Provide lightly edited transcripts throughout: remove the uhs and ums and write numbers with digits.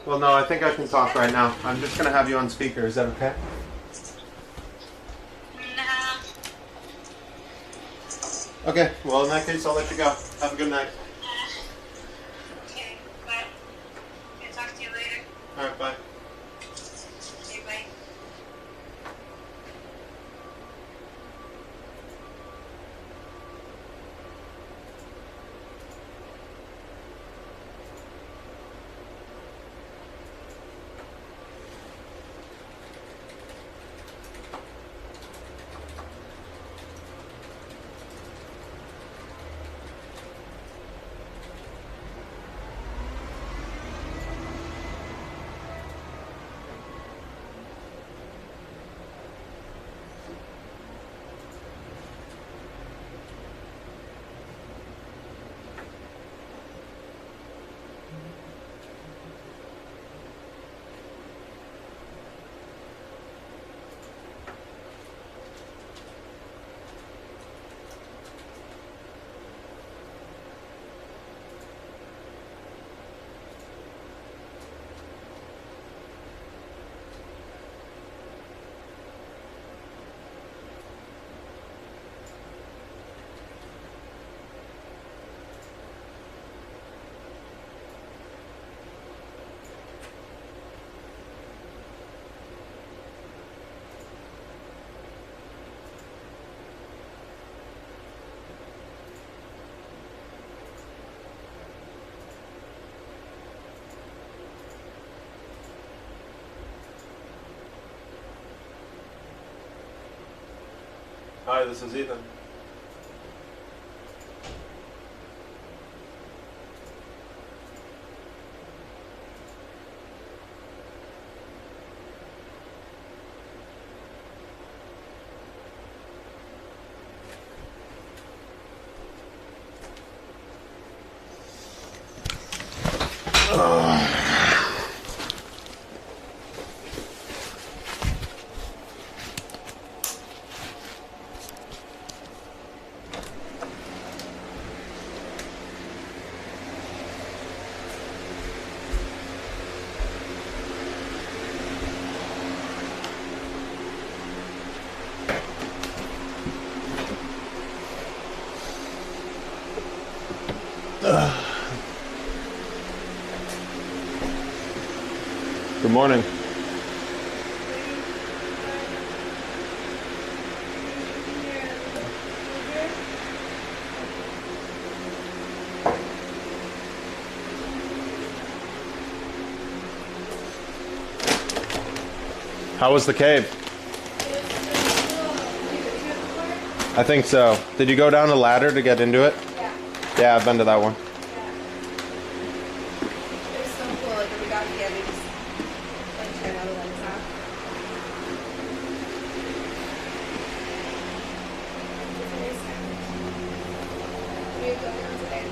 Well, no, I think I can talk right now. I'm just gonna have you on speaker. Is that okay? No. Okay. Well, in that case, I'll let you go. Have a good night. Okay, bye. I'll talk to you later. All right. Bye. Okay, bye. Hi, this is Ethan. Good morning. How was the cave? I think so. Did you go down a ladder to get into it? Yeah. Yeah, I've been to that one. It was so cool. Like when we got here, we just like turned all the lights off. It was a nice time. What are you going on today?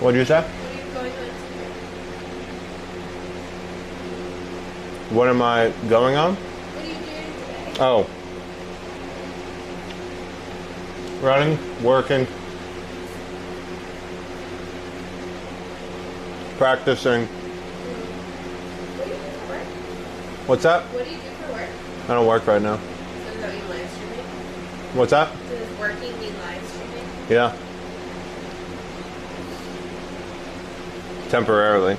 What'd you say? What are you going on today? What am I going on? What are you doing today? Oh. Running, working, practicing. What do you do for work? What's that? What do you do for work? I don't work right now. So does that mean live streaming? What's that? Does working mean live streaming? Yeah. Temporarily.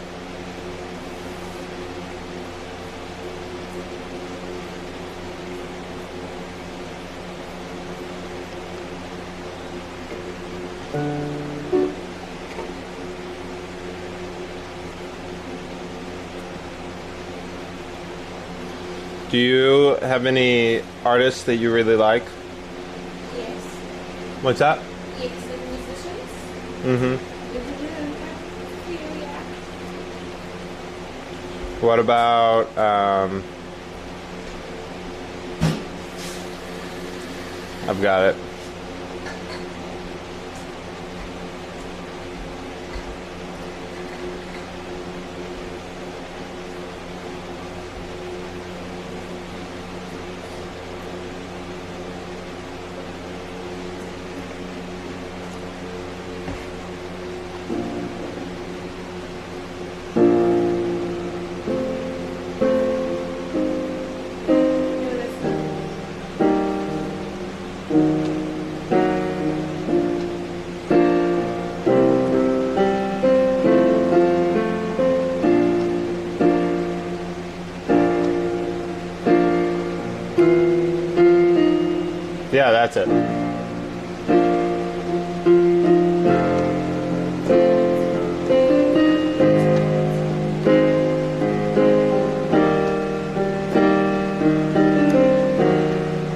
Do you have any artists that you really like? Yes. What's that? Yes, and musicians? Mm-hmm. Yeah. What about, I've got it. That's it.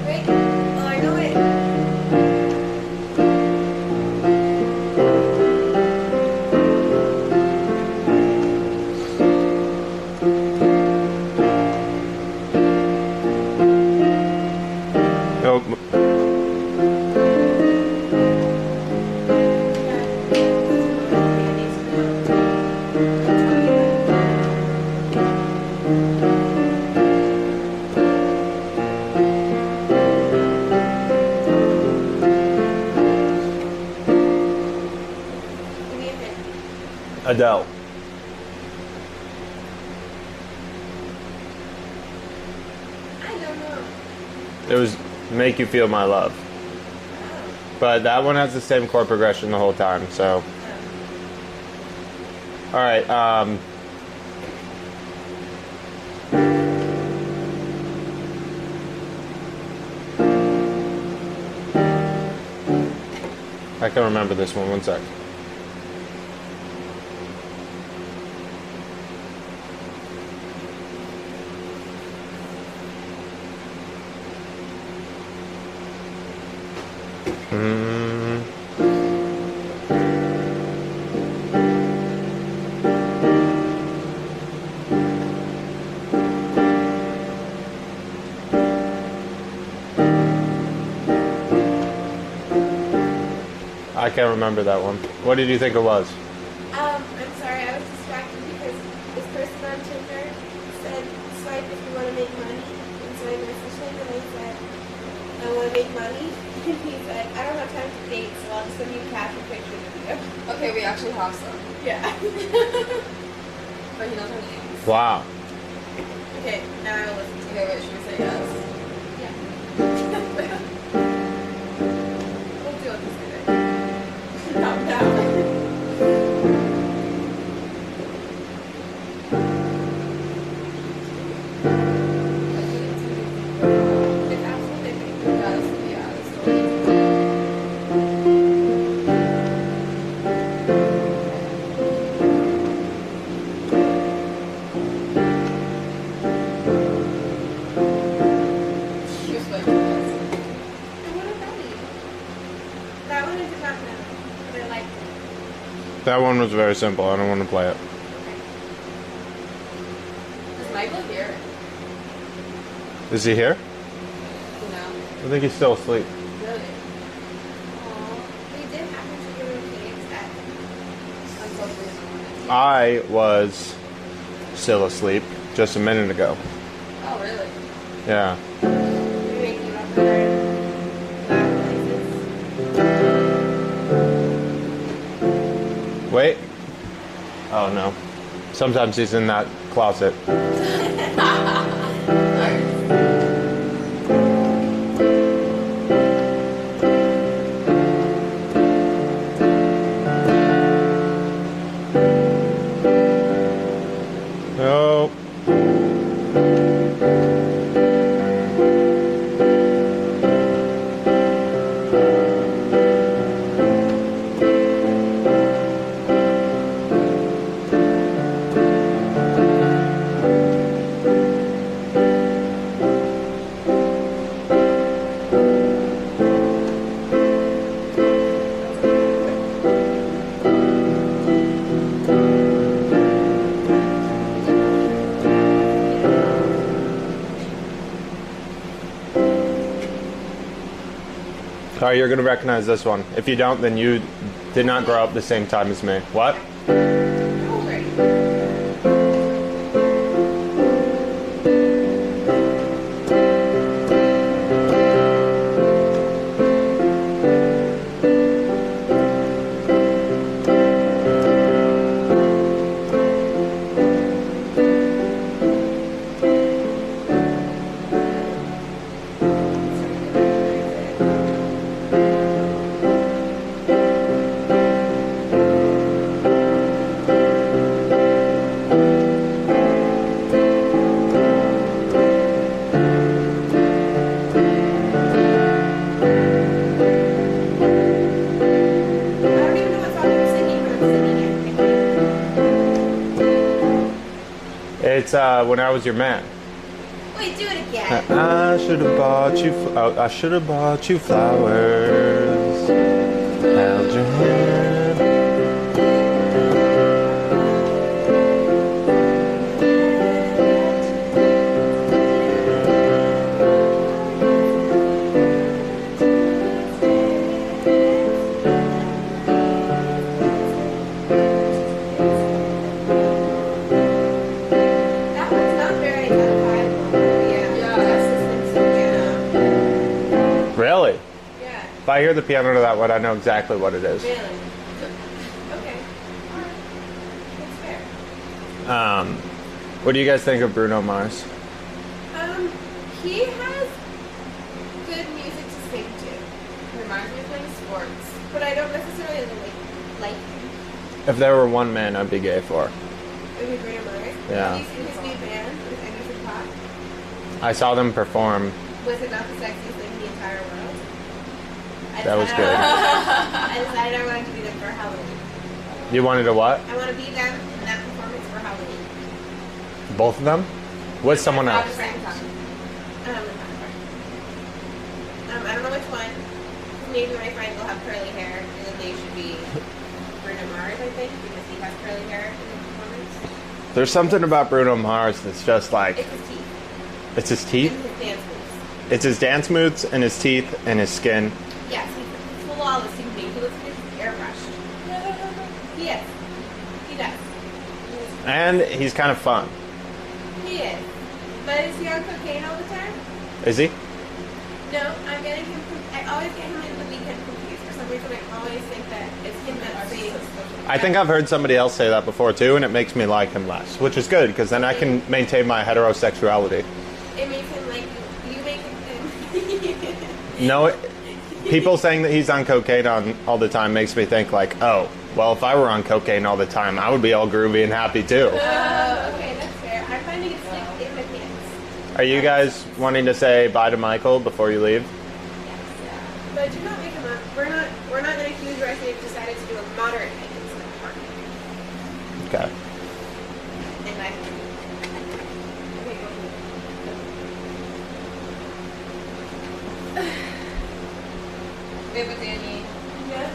Wait. Oh, I know it. Nope. Give me a hint. Adele. I don't know. It was Make You Feel My Love. But that one has the same chord progression the whole time, so. Alright, I can remember this one sec. I can't remember that one. What did you think it was? I'm sorry, I was distracted because this person on Tinder said swipe if you want to make money. And so I messaged him and I said, I want to make money. And he said, I don't have time to date, so I'll just send you cash or pictures of you. Okay, we actually have some. Yeah. But he knows our names. Wow. Okay, now I'll listen to Okay, wait, should we say yes? Yeah. We'll do it this way. Not now. It's absolutely amazing. Yeah, that's totally. She was like, yes. And what about you? That one I did not know, but I liked it. That one was very simple. I don't want to play it. Is Michael here? Is he here? No. I think he's still asleep. Really? Aw, we did happen to go to Phoenix at I'm so pleased. I was still asleep just a minute ago. Oh, really? Yeah. we were making up our places. Wait. Oh no. Sometimes he's in that closet. Nope. Alright, you're gonna recognize this one. If you don't, then you did not grow up the same time as me. What? How old are you? It's When I Was Your Man. Wait, do it again. I should have bought you. I should have bought you flowers. Held your hand. That one's not very identifiable. Yeah, that's just piano. Really? Yeah, If I hear the piano to that one, I know exactly what it is. really. Okay. Alright. That's fair. What do you guys think of Bruno Mars? He has good music to sing to, Reminds me of playing sports. but I don't necessarily like him. If there were one man I'd be gay for. It would be Bruno Mars. Yeah. Have you seen his new band with Anderson Paak? I saw them perform. Was it not the sexiest thing in the entire world? That was good. I decided I wanted to be them for Halloween. You wanted to what? I want to be them in that performance for Halloween. Both of them? With someone Not else? the same time. I don't know which one. Maybe my friend will have curly hair, and then they should be Bruno Mars, I think, because he has curly hair in the performance. There's something about Bruno Mars that's just like, It's his teeth. it's his teeth, And his dance moves. it's his dance moves and his teeth and his skin. Yes, he's flawless human being. He looks like he's airbrushed. He is. He does. And he's kind of fun. He is. But is he on cocaine all the time? Is he? No, I'm getting him. I always get him in the weekend confused. For some reason, I always think that it's him that sings. I think I've heard somebody else say that before too, and it makes me like him less, which is good because then I can maintain my heterosexuality. It makes him like you. You make him. No, people saying that he's on cocaine all the time makes me think like, oh, well, if I were on cocaine all the time, I would be all groovy and happy too. Okay, that's fair. I'm finding it like in my pants. Are you guys wanting to say bye to Michael before you leave? But do not make him up. We're not in a huge rush. We've decided to do a moderate hike instead of park. Okay. In my okay, Wait, but Dani, yeah.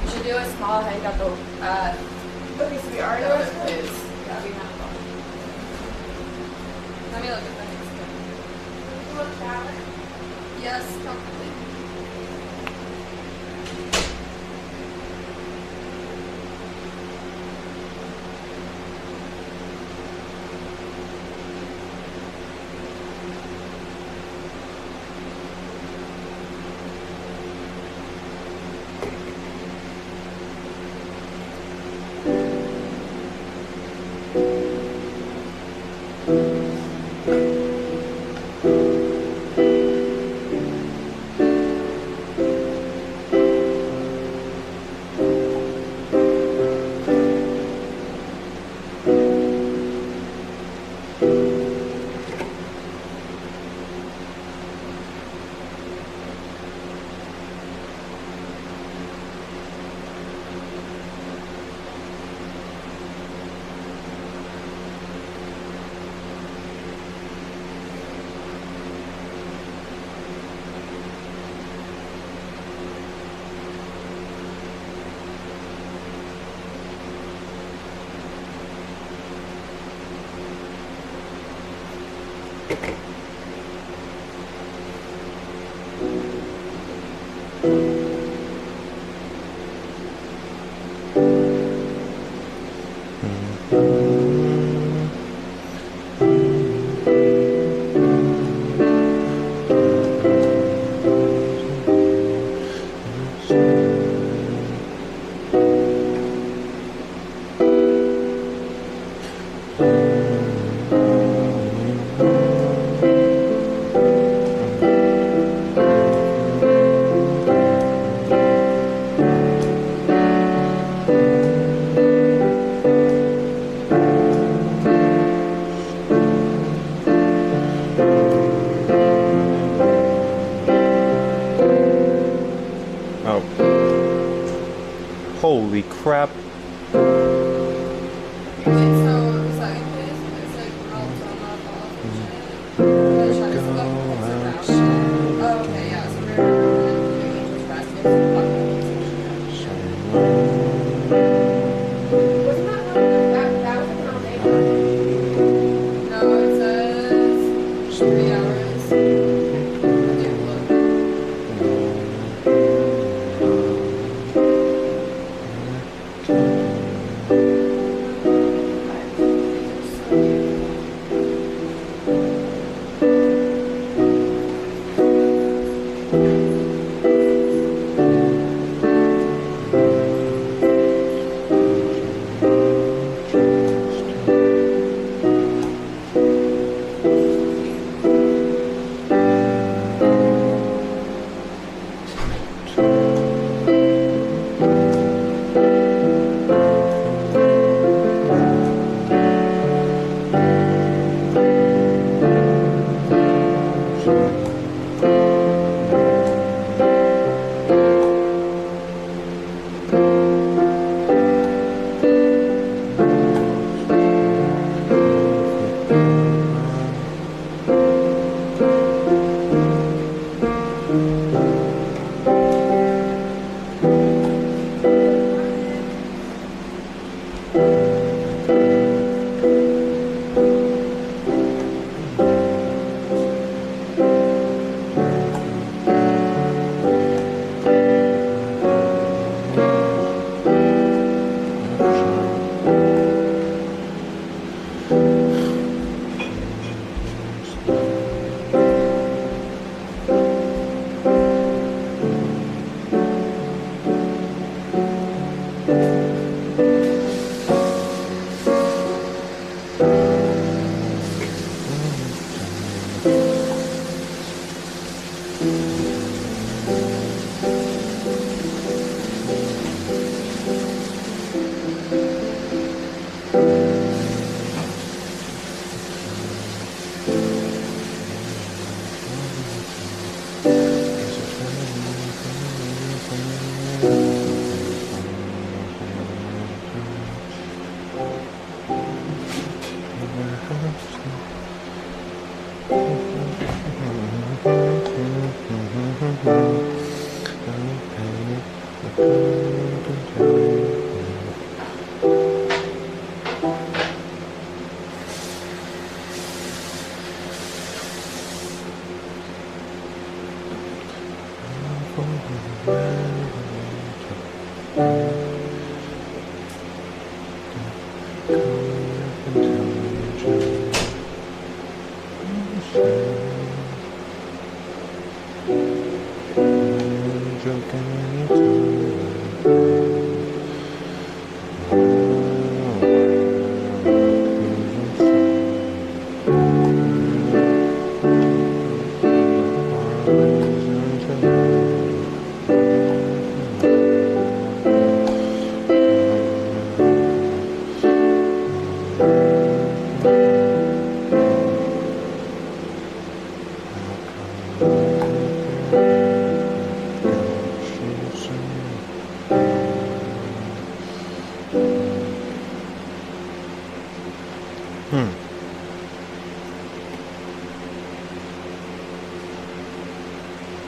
you should do a small hike at the Okay, so we are the going other to place. That'd be kind of fun. Let me look at the next one. Yes, probably. Holy crap. Wait, so the second place,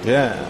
Yeah.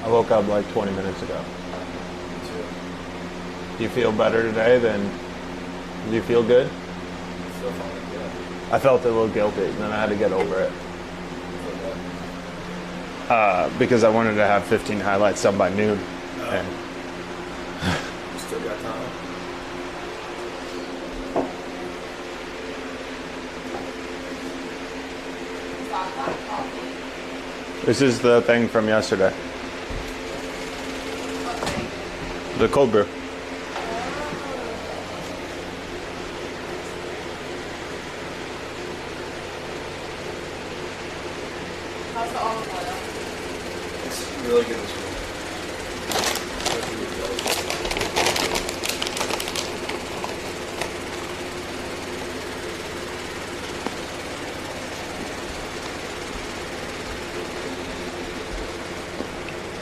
I woke up like 20 minutes ago. Do you feel better today than... Do you feel good? Still falling, yeah. I felt a little guilty, and then I had to get over it. Because I wanted to have 15 highlights done by noon. And You still got time? this is the thing from yesterday. The cold brew. How's the olive oil? It's really good this week.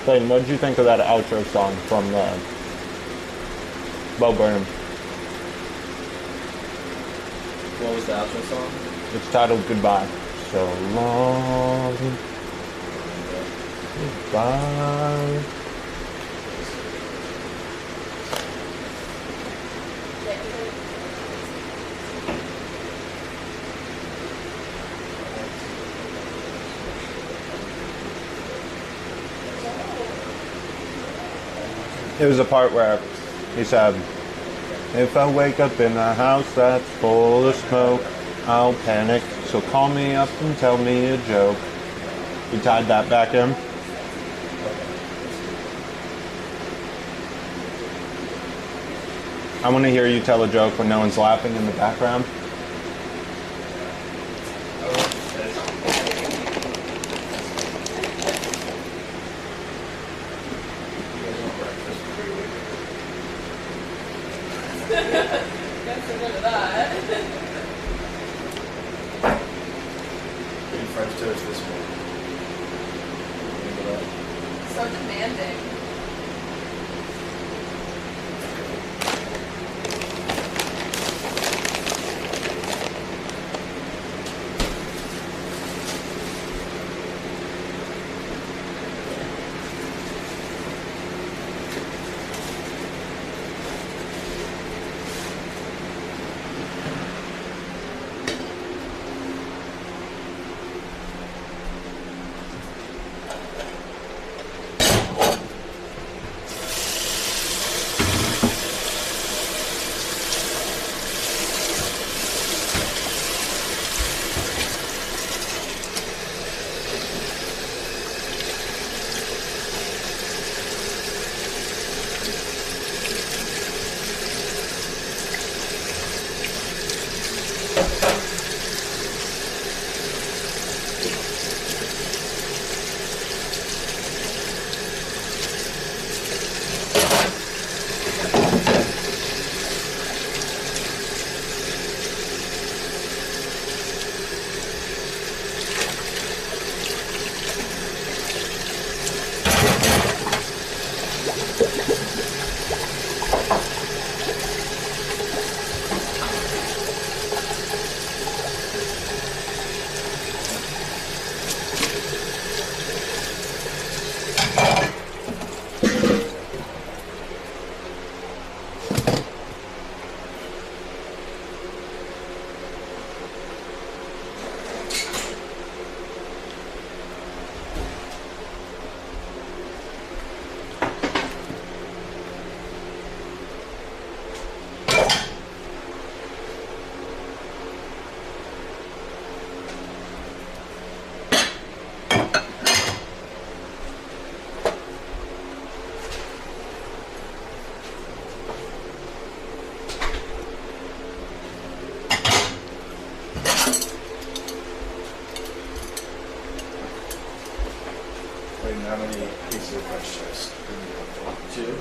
Clayton, what did you think of that outro song from Bo Burnham? What was the outro song? It's titled Goodbye. So long. Goodbye. It was a part where he said, if I wake up in a house that's full of smoke, I'll panic, so call me up and tell me a joke. You tied that back in? I want to hear you tell a joke when no one's laughing in the background. That's a bit of that. Eating French toast this morning. Remember that? So demanding. Wait, how many pieces of French toast? 2.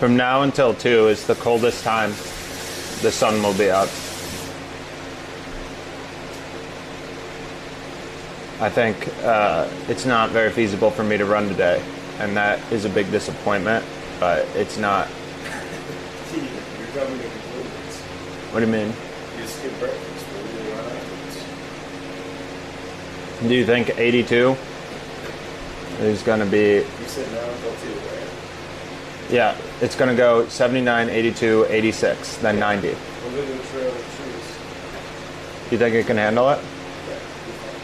From now until 2 is the coldest time the sun will be out. I think it's not very feasible for me to run today, and that is a big disappointment, but it's not. You're probably going to be movements. What do you mean? You skip breakfast, but we run afterwards. Do you think 82 is going to be... You said now until 2, right? Yeah, it's going to go 79, 82, 86, then 90. We're going to trail of trees. You think it can handle it? Yeah, you're fine.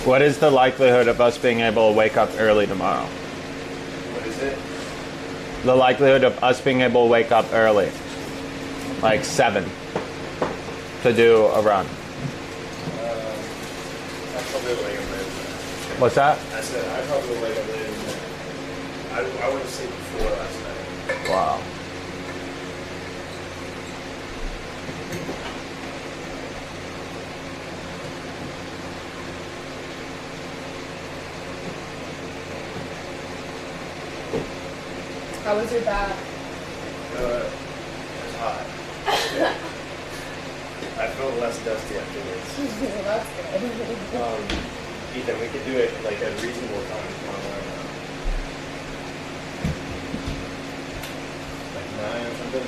What is the likelihood of us being able to wake up early tomorrow? What is it? The likelihood of us being able to wake up early, like 7, to do a run. I probably wake up later. What's that? I said I probably wake up later. I went to sleep before last night. Wow. How was your bath? It's hot. I feel less dusty afterwards. Well, that's good. Ethan, we could do it like at a reasonable time tomorrow morning. Like 9 or something.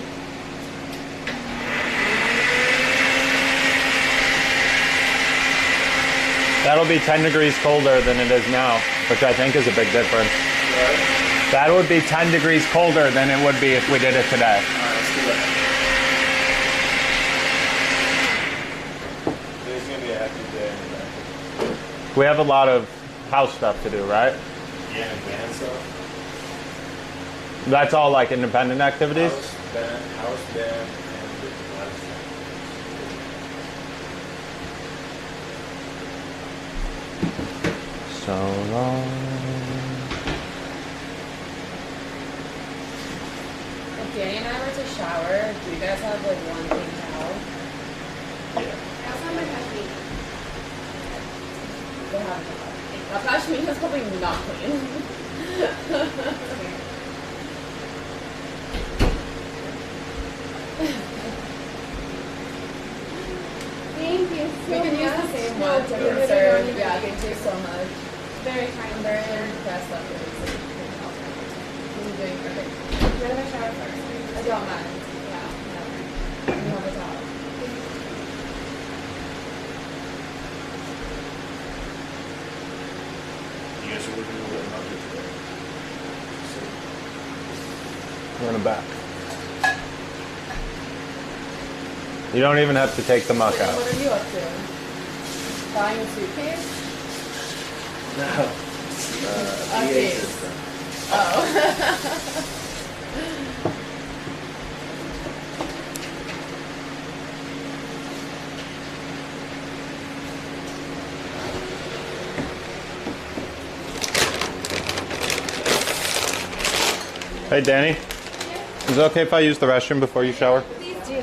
That'll be 10 degrees colder than it is now, which I think is a big difference. Right? That would be 10 degrees colder than it would be if we did it today. Alright, let's do that. Today's gonna be a happy day. We have a lot of house stuff to do, right? Yeah, and stuff. That's all like independent activities? House band, and live stream. So long. If Danny and I were to shower, do you guys have like one clean towel? Yeah. I also have my pashmina. They have a pashmina is probably not clean. Thank you We so can use the much. same one to No, conserve. no, Yeah, thank you so much. Very I'm kind. very impressed that you're doing perfect. Where do I shower first? I don't mind. Yeah, never. You have a towel. You guys are looking a little bit hungry today. Run it back. You don't even have to take the muck out. What are you up to? Buying a suitcase? No. Okay. Oh. Hey Danny, is it okay if I use the restroom before you shower? Please do.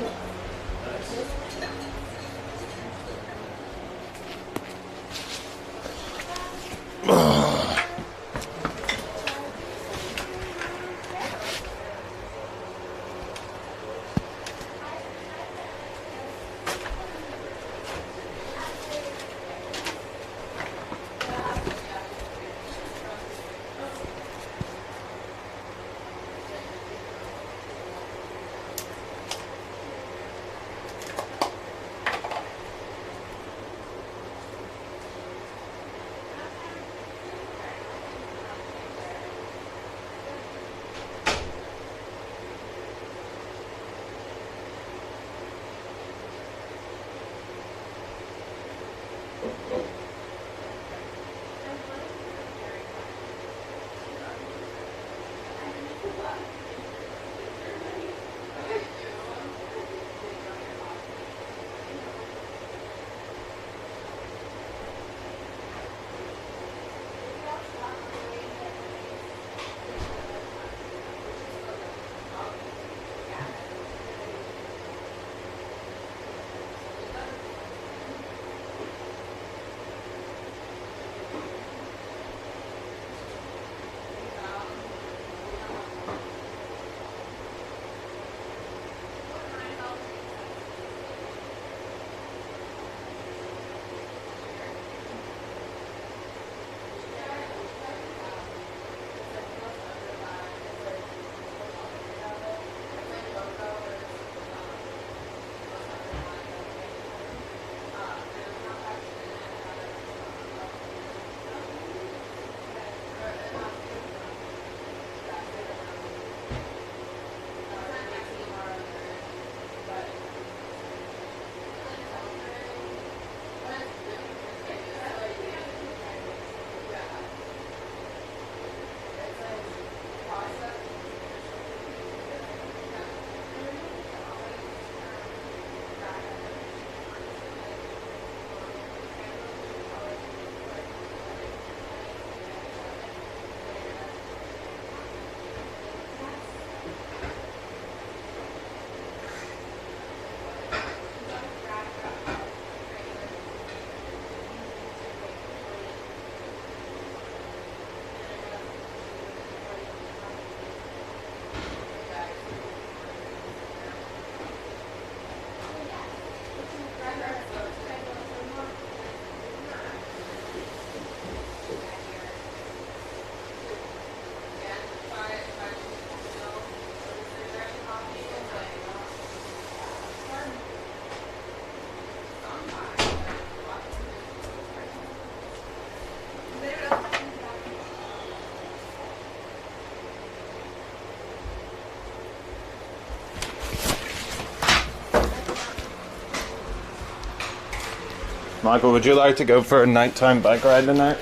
Michael, would you like to go for a nighttime bike ride tonight?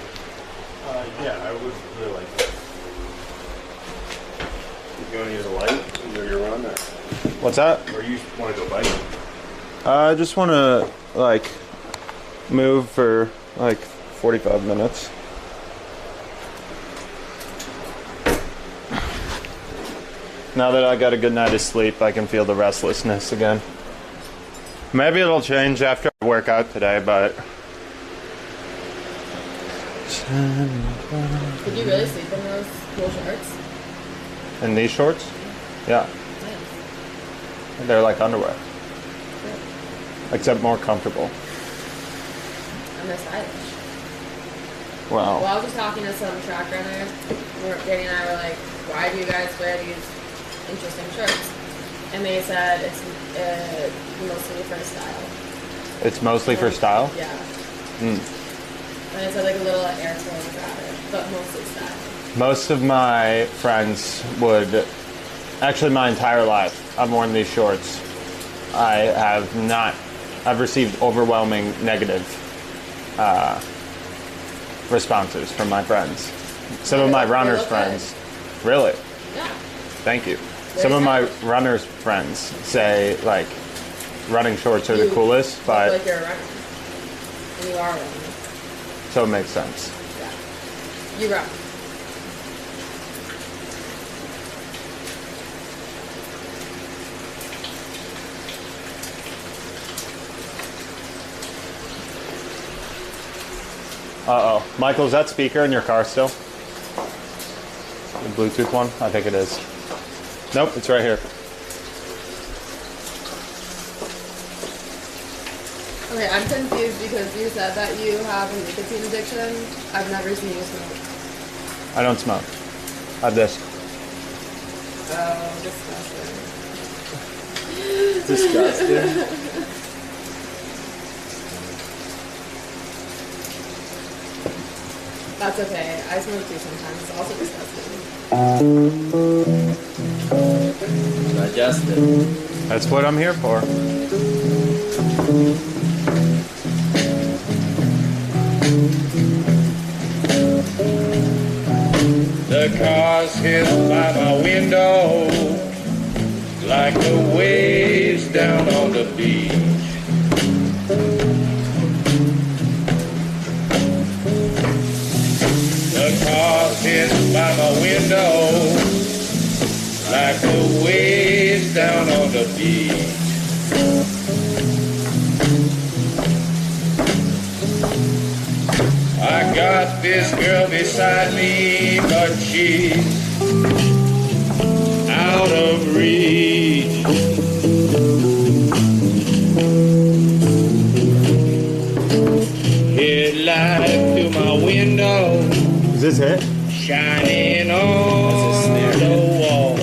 Yeah, I would really like that. You want to use a light under your run, or What's that? you want to go biking? I just want to like move for like 45 minutes. Now that I got a good night of sleep, I can feel the restlessness again. Maybe it'll change after I work out today, but... Did you really sleep in those cool shorts? In these shorts? Yeah. Nice. They're like underwear, Good. except more comfortable. And they're stylish. Wow. Well, I was just talking to some track runners. Danny and I were like, why do you guys wear these interesting shirts? And they said it's mostly for style. It's mostly for style? Yeah. Mm. And it said like a little air flow about it, but mostly style. Most of my friends would, actually my entire life, I've worn these shorts. I've received overwhelming negative responses from my friends. Some of my runners' friends. Really? Yeah. Thank you. Some of my runners' friends say like running shorts are the coolest, but like you're a runner. And you are a runner. so it makes sense. Yeah. You run. Uh-oh. Michael, is that speaker in your car still? The Bluetooth one? I think it is. Nope, it's right here. Okay, I'm confused because you said that you have a nicotine addiction. I've never seen you smoke. I don't smoke. I have this. Oh, disgusting. Disgusting. That's okay. I smoke too sometimes. It's also disgusting. Digested. That's what I'm here for. The cars hit by my window like the waves down on the beach. The cars hit by my window like the waves down on the beach. I got this girl beside me, but she's out of reach. Headlight through my window, Is this it? shining on the wall.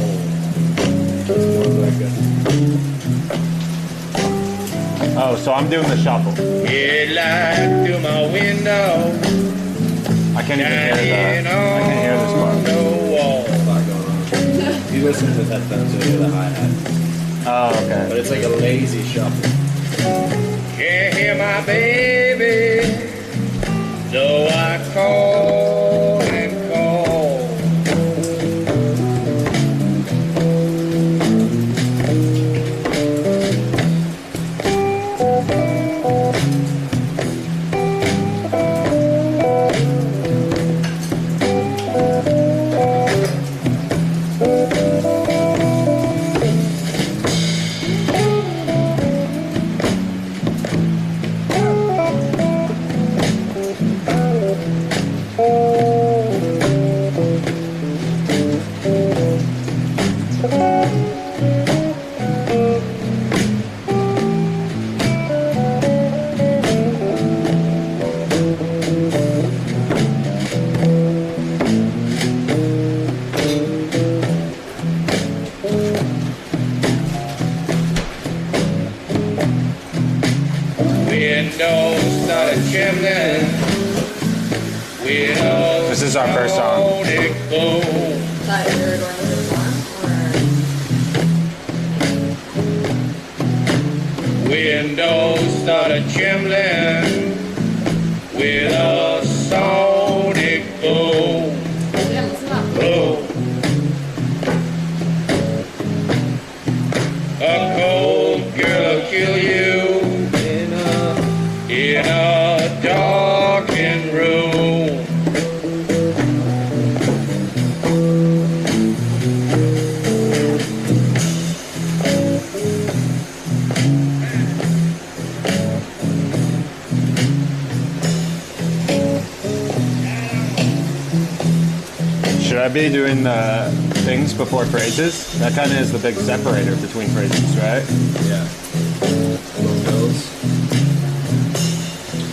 Oh, so I'm doing the shuffle. Headlight through my window, I can't even hear shining the. I can't hear this on part. the wall. You listen to headphones, you'll hear the hi-hat. Oh, okay. But it's like a lazy shuffle. Can't hear my baby, though I call and call. Windows, not a chimney. Windows, This is our first song. on it go. Thought you were going to the farm, Windows, not a chimney. With a sonic boom. or... Yeah, listen up. Blow. I'd be doing things before phrases. That kind of is the big separator between phrases, right? Yeah. Little bills.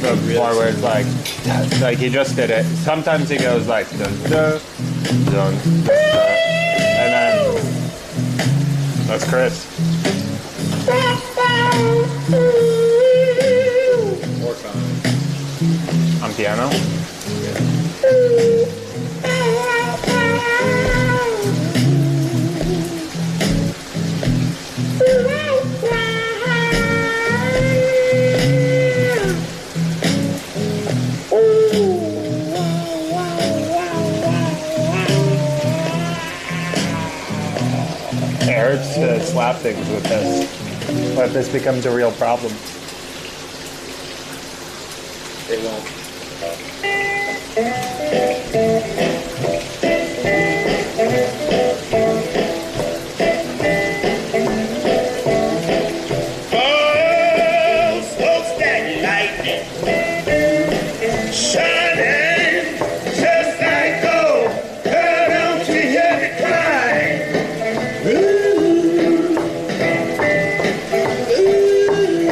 The part where it's like he just did it. Sometimes he goes like dun dun dun, dun and then that's Chris. More time. On piano. Eric's to slap things with this. What if this becomes a real problem? It won't. Oh, folks that lightning shining just like gold. Girl, don't you hear me cry?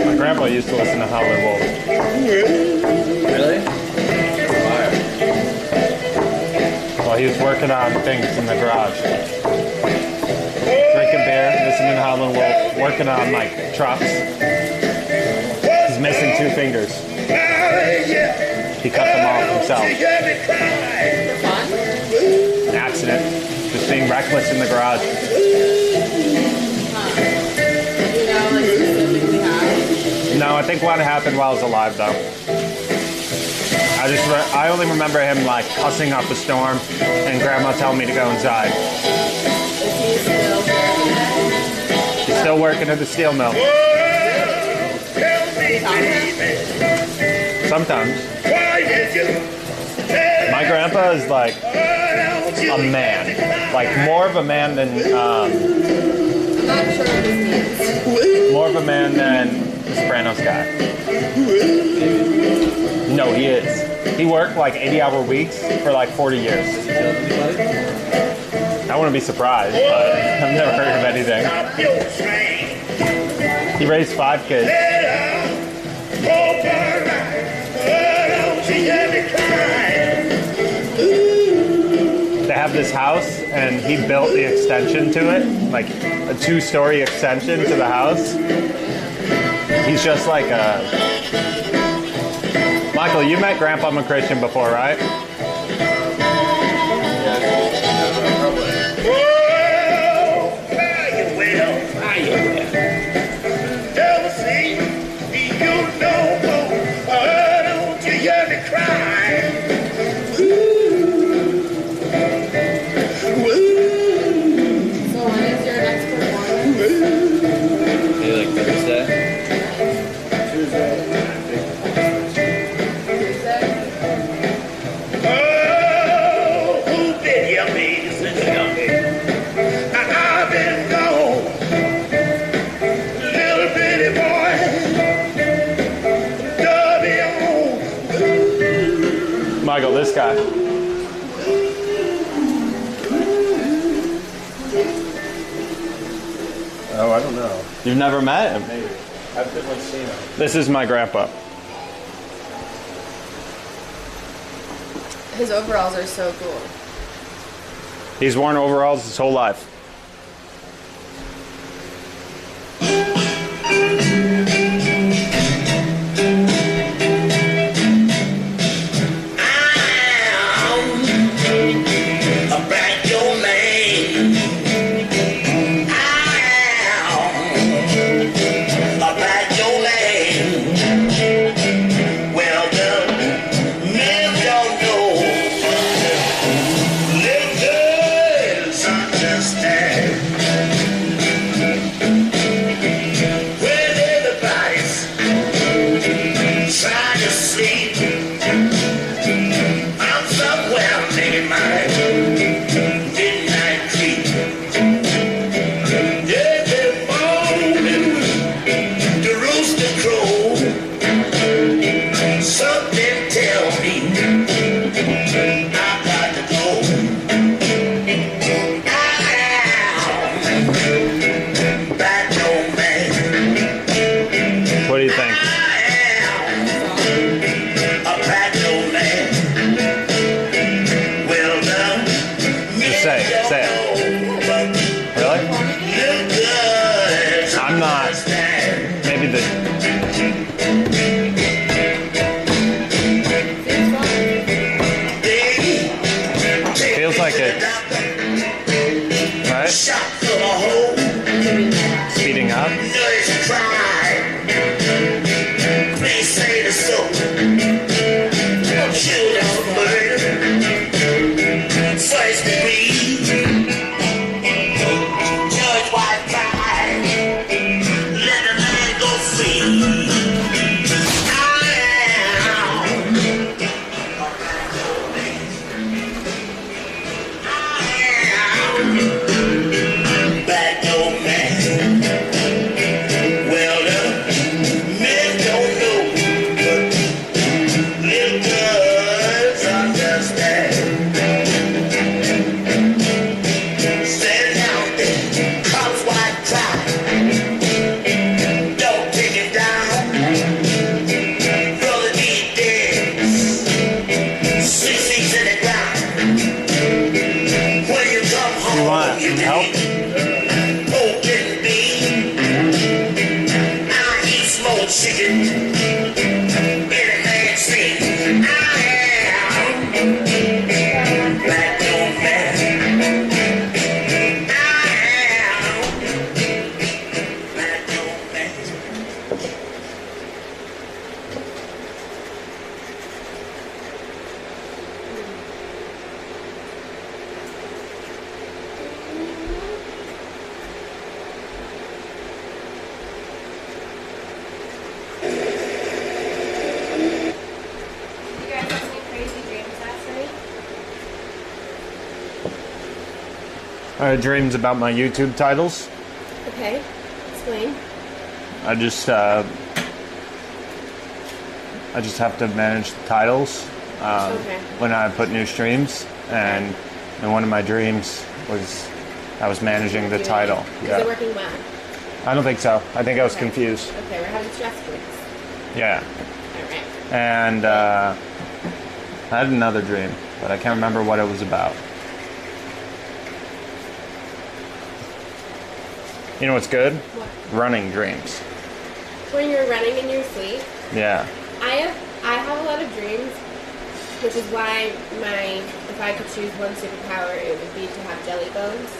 My grandpa used to listen to Howlin' Wolf. Really? Fire. While he was working on things in the garage. Drinking beer, listening to Howlin' Wolf, working on like trucks. He's missing 2 fingers. He cut them off himself. For fun? An accident. Just being reckless in the garage. You know, like specifically how? No, I think one happened while I was alive though. I only remember him like cussing up a storm and grandma telling me to go inside. Is he still working? He's still working at the steel mill. Sometimes. My grandpa is like a man. Like more of a man than I'm not sure what this means. more of a man than the Sopranos guy. No, he is. He worked like 80-hour weeks for like 40 years. Does he kill anybody? I wouldn't be surprised, but I've never heard of anything. He raised 5 kids. They have this house, and he built the extension to it, like a 2-story extension to the house. He's just like a... Michael, you met Grandpa McChristian before, right? So when is your next performance? Maybe like Thursday? Tuesday? Michael, this guy. Oh, I don't know. You've never met him? Maybe. I've definitely seen him. This is my grandpa. His overalls are so cool. He's worn overalls his whole life. Something tell me I got to go. bad old man. What do you think? A bad old man. Well done. Just say it. Say it. Really? I'm not. Maybe the. Feels like it's. Right? Speeding up. Please say the soul. Children of murder. First degree. Judge white pride. Let the man go free. I am. Back old man. Well done. Men don't know, but little girls understand. Stand out there, cops white cry. Don't take it down. Brother need dead. 6 feet in the ground. When you come home, You want help? pork and bean. I eat smoked chicken. Any man see, I am black old man. I am black old man. You guys have any crazy dreams last night? I had dreams about my YouTube titles. Okay. Explain. I just have to manage the titles Okay. when I put new streams, and one of my dreams was I was managing the title. Is it Yeah, working well? I don't think so. I think I was Okay. confused. Okay, we're having stress dreams. Yeah, Alright. and I had another dream, but I can't remember what it was about. You know what's good? What? Running dreams. When you're running in your sleep, Yeah. I have a lot of dreams, which is why if I could choose one superpower, it would be to have jelly bones.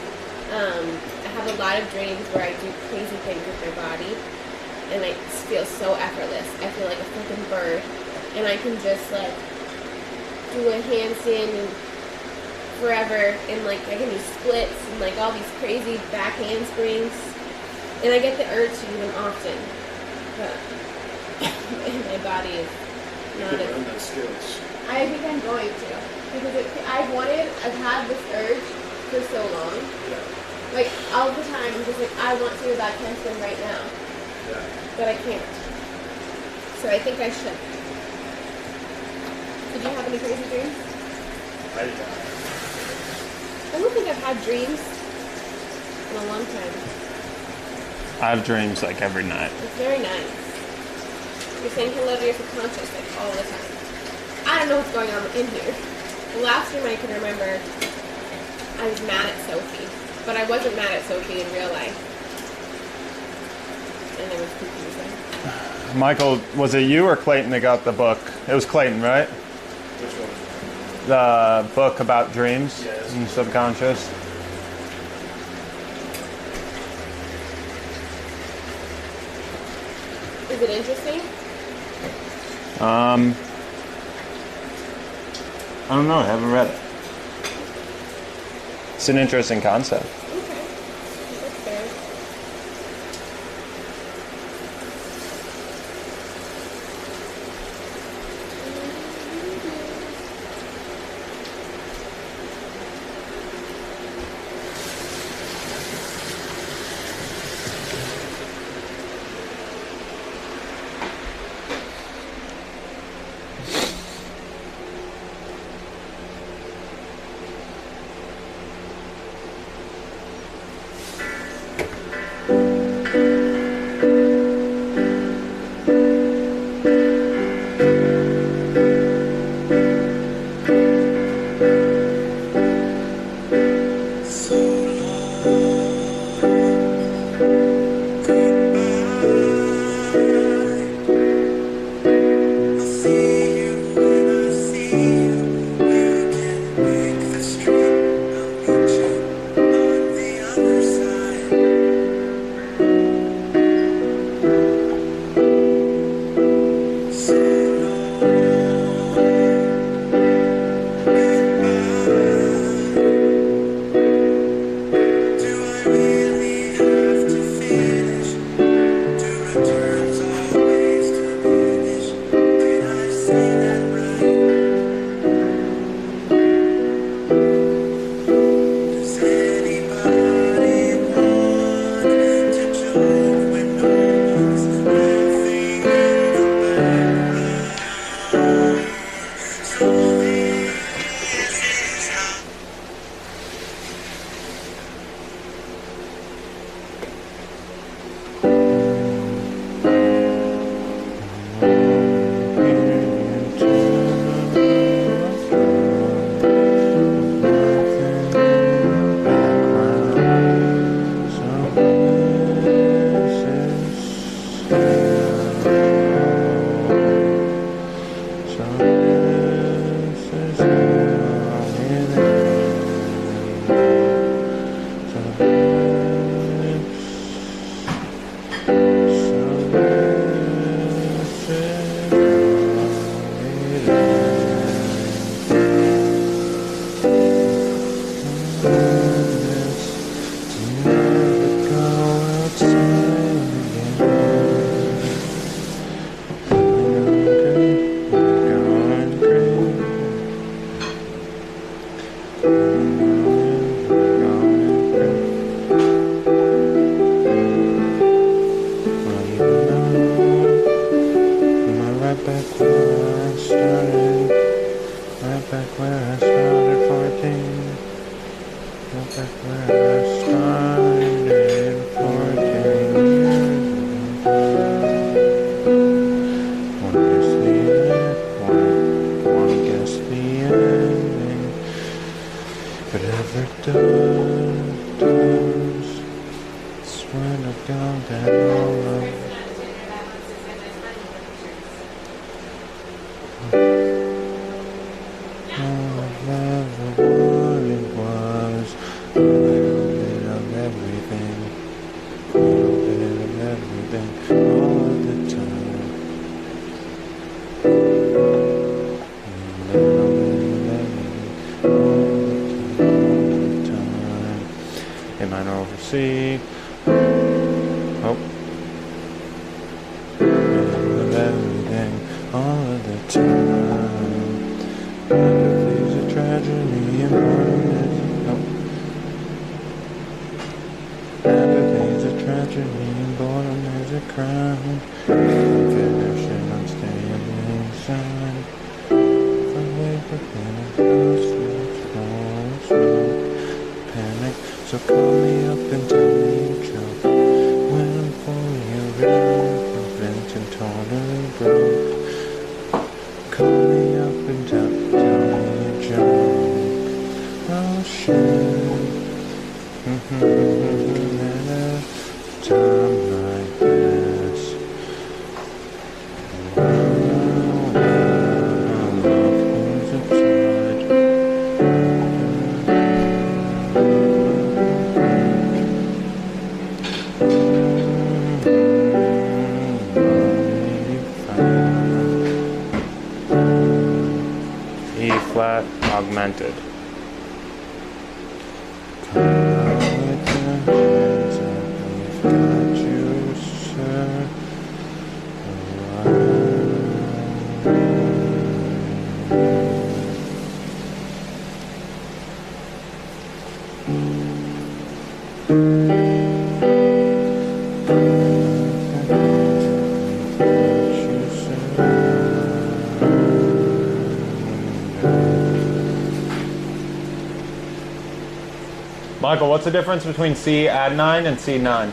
I have a lot of dreams where I do crazy things with my body, and I feel so effortless. I feel like a fucking bird, and I can just like do a handstand and forever, and like I can do splits and like all these crazy back handsprings, and I get the urge to do them often, but my body is not as. Learn those skills. I think I'm going to, because I've had this urge for so long. Yeah. Like, all the time, I'm just like, I want to do that handstand right now, Yeah. but I can't. So I think I should. Did you have any crazy dreams? I don't think I've had dreams in a long time. I have dreams like every night. It's very nice. You're saying hello to your subconscious like all the time. I don't know what's going on in here. The last dream I can remember, I was mad at Sophie. But I wasn't mad at Sophie in real life. And it was confusing. Michael, was it you or Clayton that got the book? It was Clayton, right? Which one? The book about dreams Yes. and subconscious. Is it interesting? I don't know. I haven't read it. It's an interesting concept. Okay. That's fair. Augmented. Michael, what's the difference between C add 9 and C9?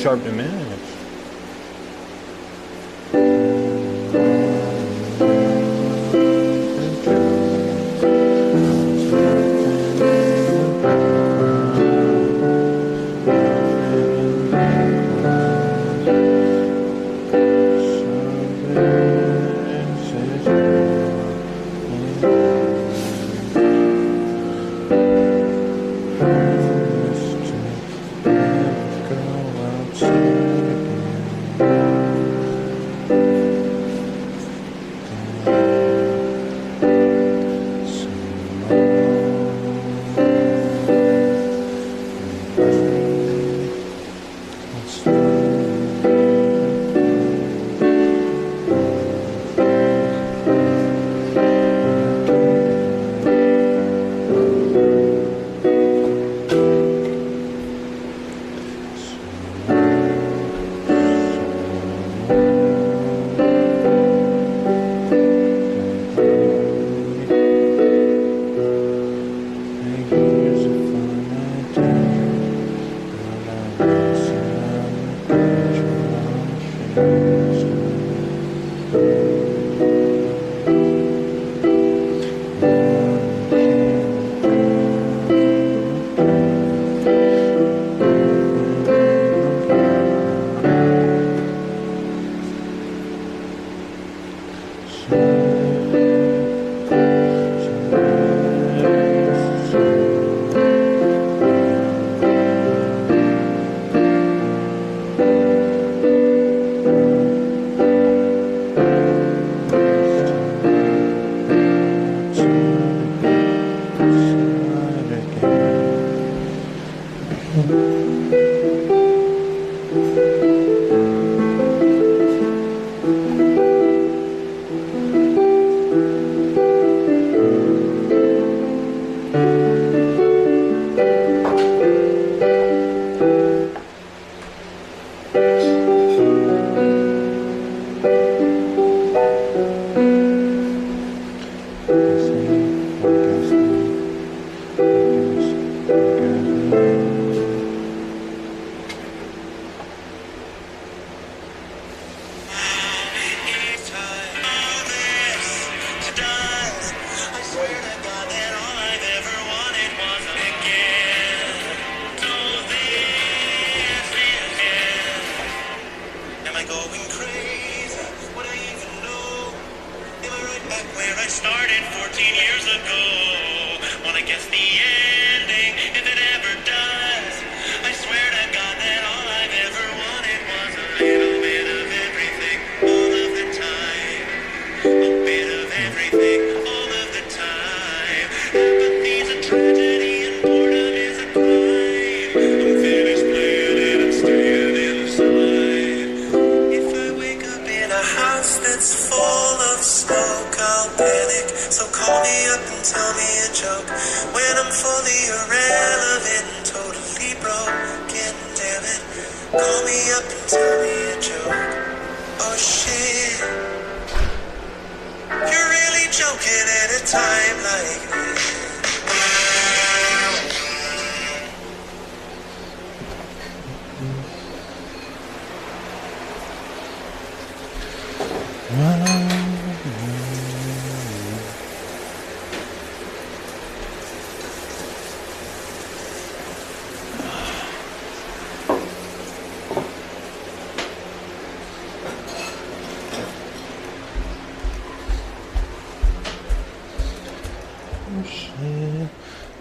sharp minutes.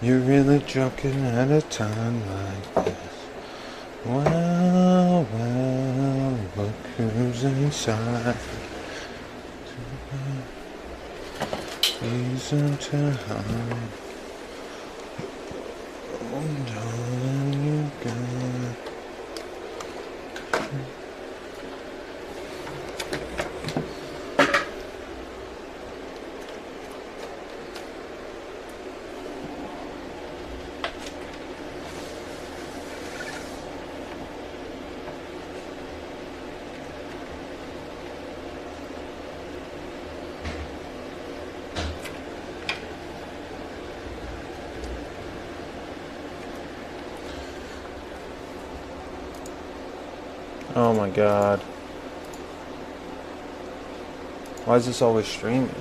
You're really joking at a time like this. Well, well, look who's inside. Reason to hide. Oh, darling, you got. Oh my god. Why is this always streaming?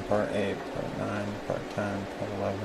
Part 8, part 9, part 10, part 11.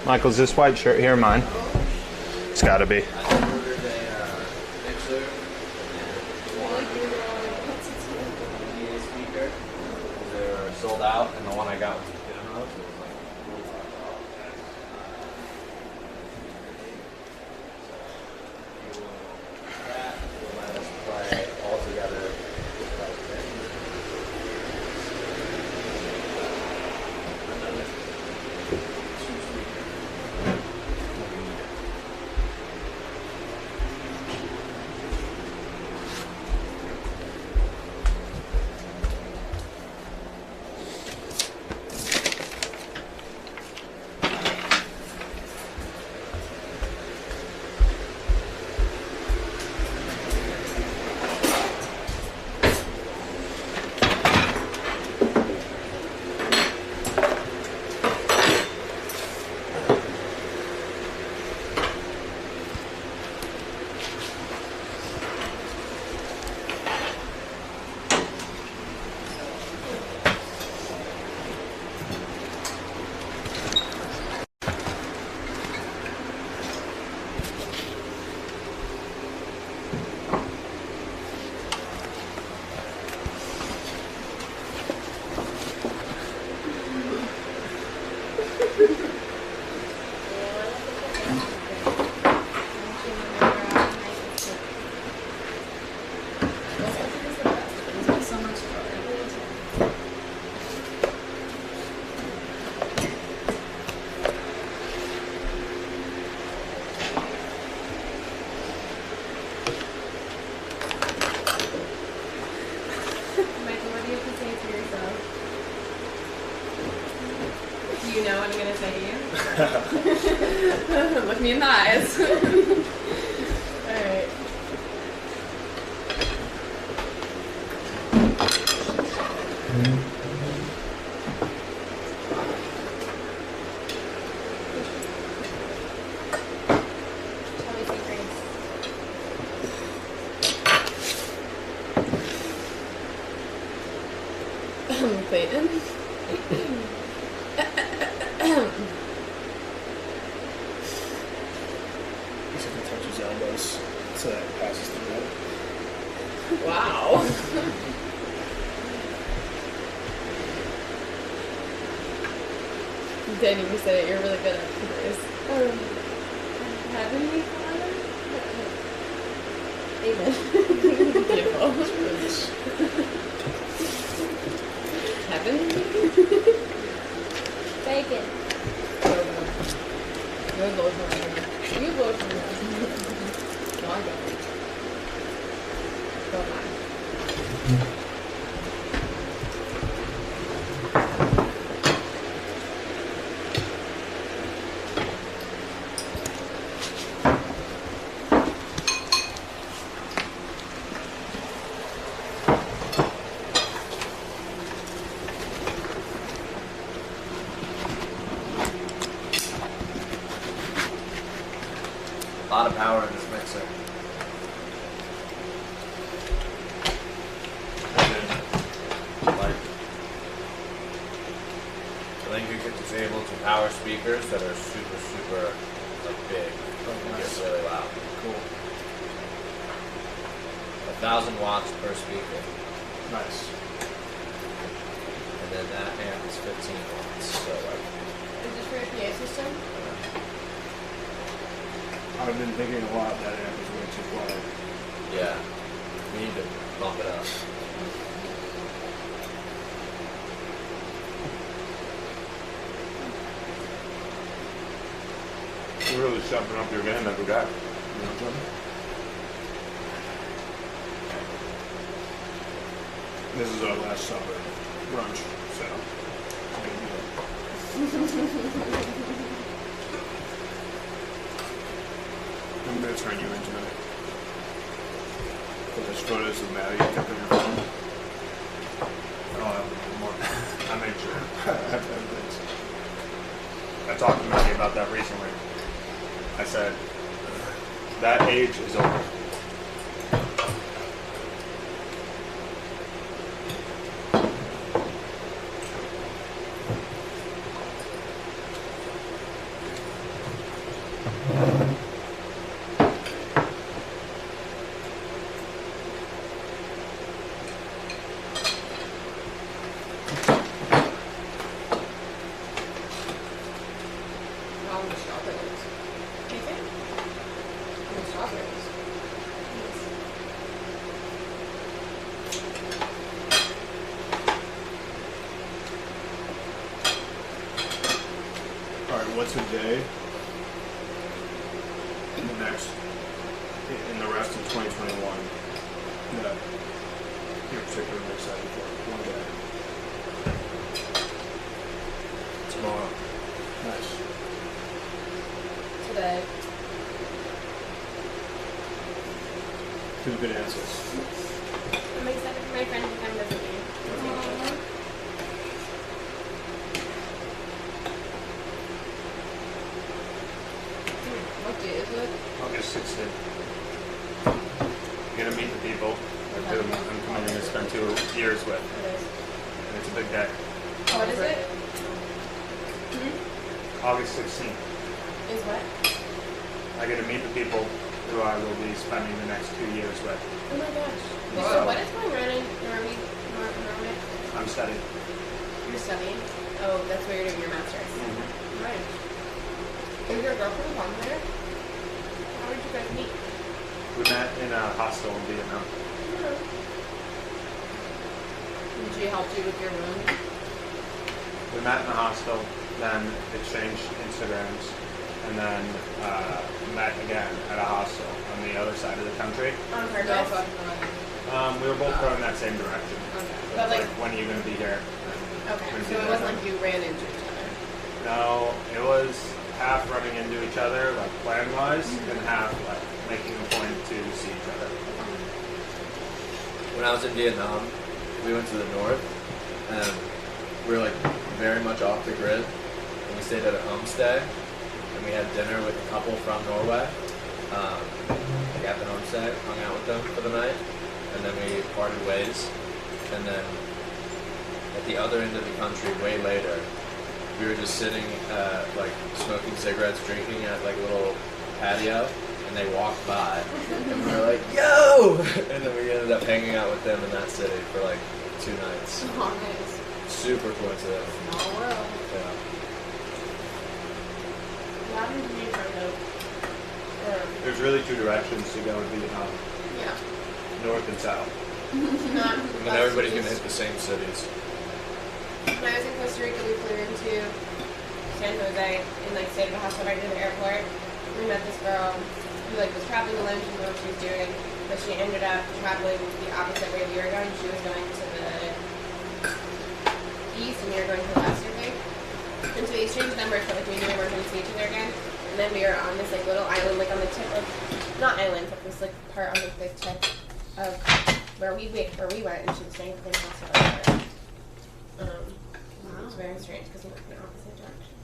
Michael's this white shirt here mine? It's gotta be. I ordered a mixer and a speaker. They're sold out, and the one I got was a demo, so it was like that will let us play it all together. So much fun. Michael, what do you have to say to yourself? Do you know what I'm gonna say to you? Look me in the eyes. Alright. Shall we say grace? Clayton? He's gonna touch his elbows so that it passes through it. Wow. Dani, you said it. You're really good at this. Heavenly Father? Amen. Beautiful. Heaven? Bacon. You're low from here. You low from here. No, I don't. Don't mind. A lot of power in this mixer. Like, I think you get disabled to power speakers that are super like big. They get really loud. Cool. 1,000 watts per speaker. Nice. And then that amp is 15 watts. So like, Is this for your PA system? I've been thinking a lot that amp is way too quiet. yeah, we need to bump it up. You're really stepping up your game every day. You know, Jordan? This is our last supper brunch, so I'm gonna turn you in tonight. There's photos of Maddie kept on your phone. More. I made sure. I talked to Maddie about that recently. I said, that age is over. How many strawberries? Do you think? How many strawberries? Alright, what's a day in the rest of 2021 that you're particularly excited for? One day. Tomorrow. Nice. Today. Two good answers. I'm excited for my friend to come visit me. What day is it? August 16th. You're gonna meet the people that I'm coming in to spend 2 years with. It is. And it's a big day. What is it? August 16th. Is what? I I get to meet the people who I will be spending the next 2 years with. Oh my gosh. Wait, Wow. so what is going on in Norway? I'm studying. You're studying? Oh, that's where you're doing your master's. Right. Is your girlfriend from there? How did you guys meet? We met in a hostel in Vietnam. Did she help you with your room? We met in a hostel, then exchanged Instagrams, and then met again at a hostel on the other side of the country. On purpose? No fucking way. We were both going that same direction. Okay. So But it's like, when are you going to be here? okay, When so did it that wasn't happen? like you ran into each other. No, it was half running into each other, like plan-wise, and half like making a point to see each other. When I was in Vietnam, we went to the north, and we were like very much off the grid. And we stayed at a homestay, and we had dinner with a couple from Norway. Like at the homestay, hung out with them for the night, and then we parted ways. And then at the other end of the country, way later, we were just sitting, like smoking cigarettes, drinking at like a little patio. And they walked by, and we were like, "Yo!" And then we ended up hanging out with them in that city for like 2 nights. Oh, nice. Super coincidence. Small world. Yeah. How did you meet her though? Or, There's really 2 directions to go in Vietnam, yeah. north and south. Not And then everybody's gonna hit the same cities. When I was in Costa Rica, we flew into San Jose and like stayed at a hostel right near the airport. We met this girl who like was traveling alone. She didn't know what she was doing, but she ended up traveling the opposite way we were going. She was going to the east, and we were going to the west, I think. And so we exchanged numbers, but like we knew we weren't going to see each other again. And then we were on this like little island, like on the tip of, not island, but this like part on like, the tip of where we went, and she was staying at the same hostel as her. It was very strange because we went in the opposite direction.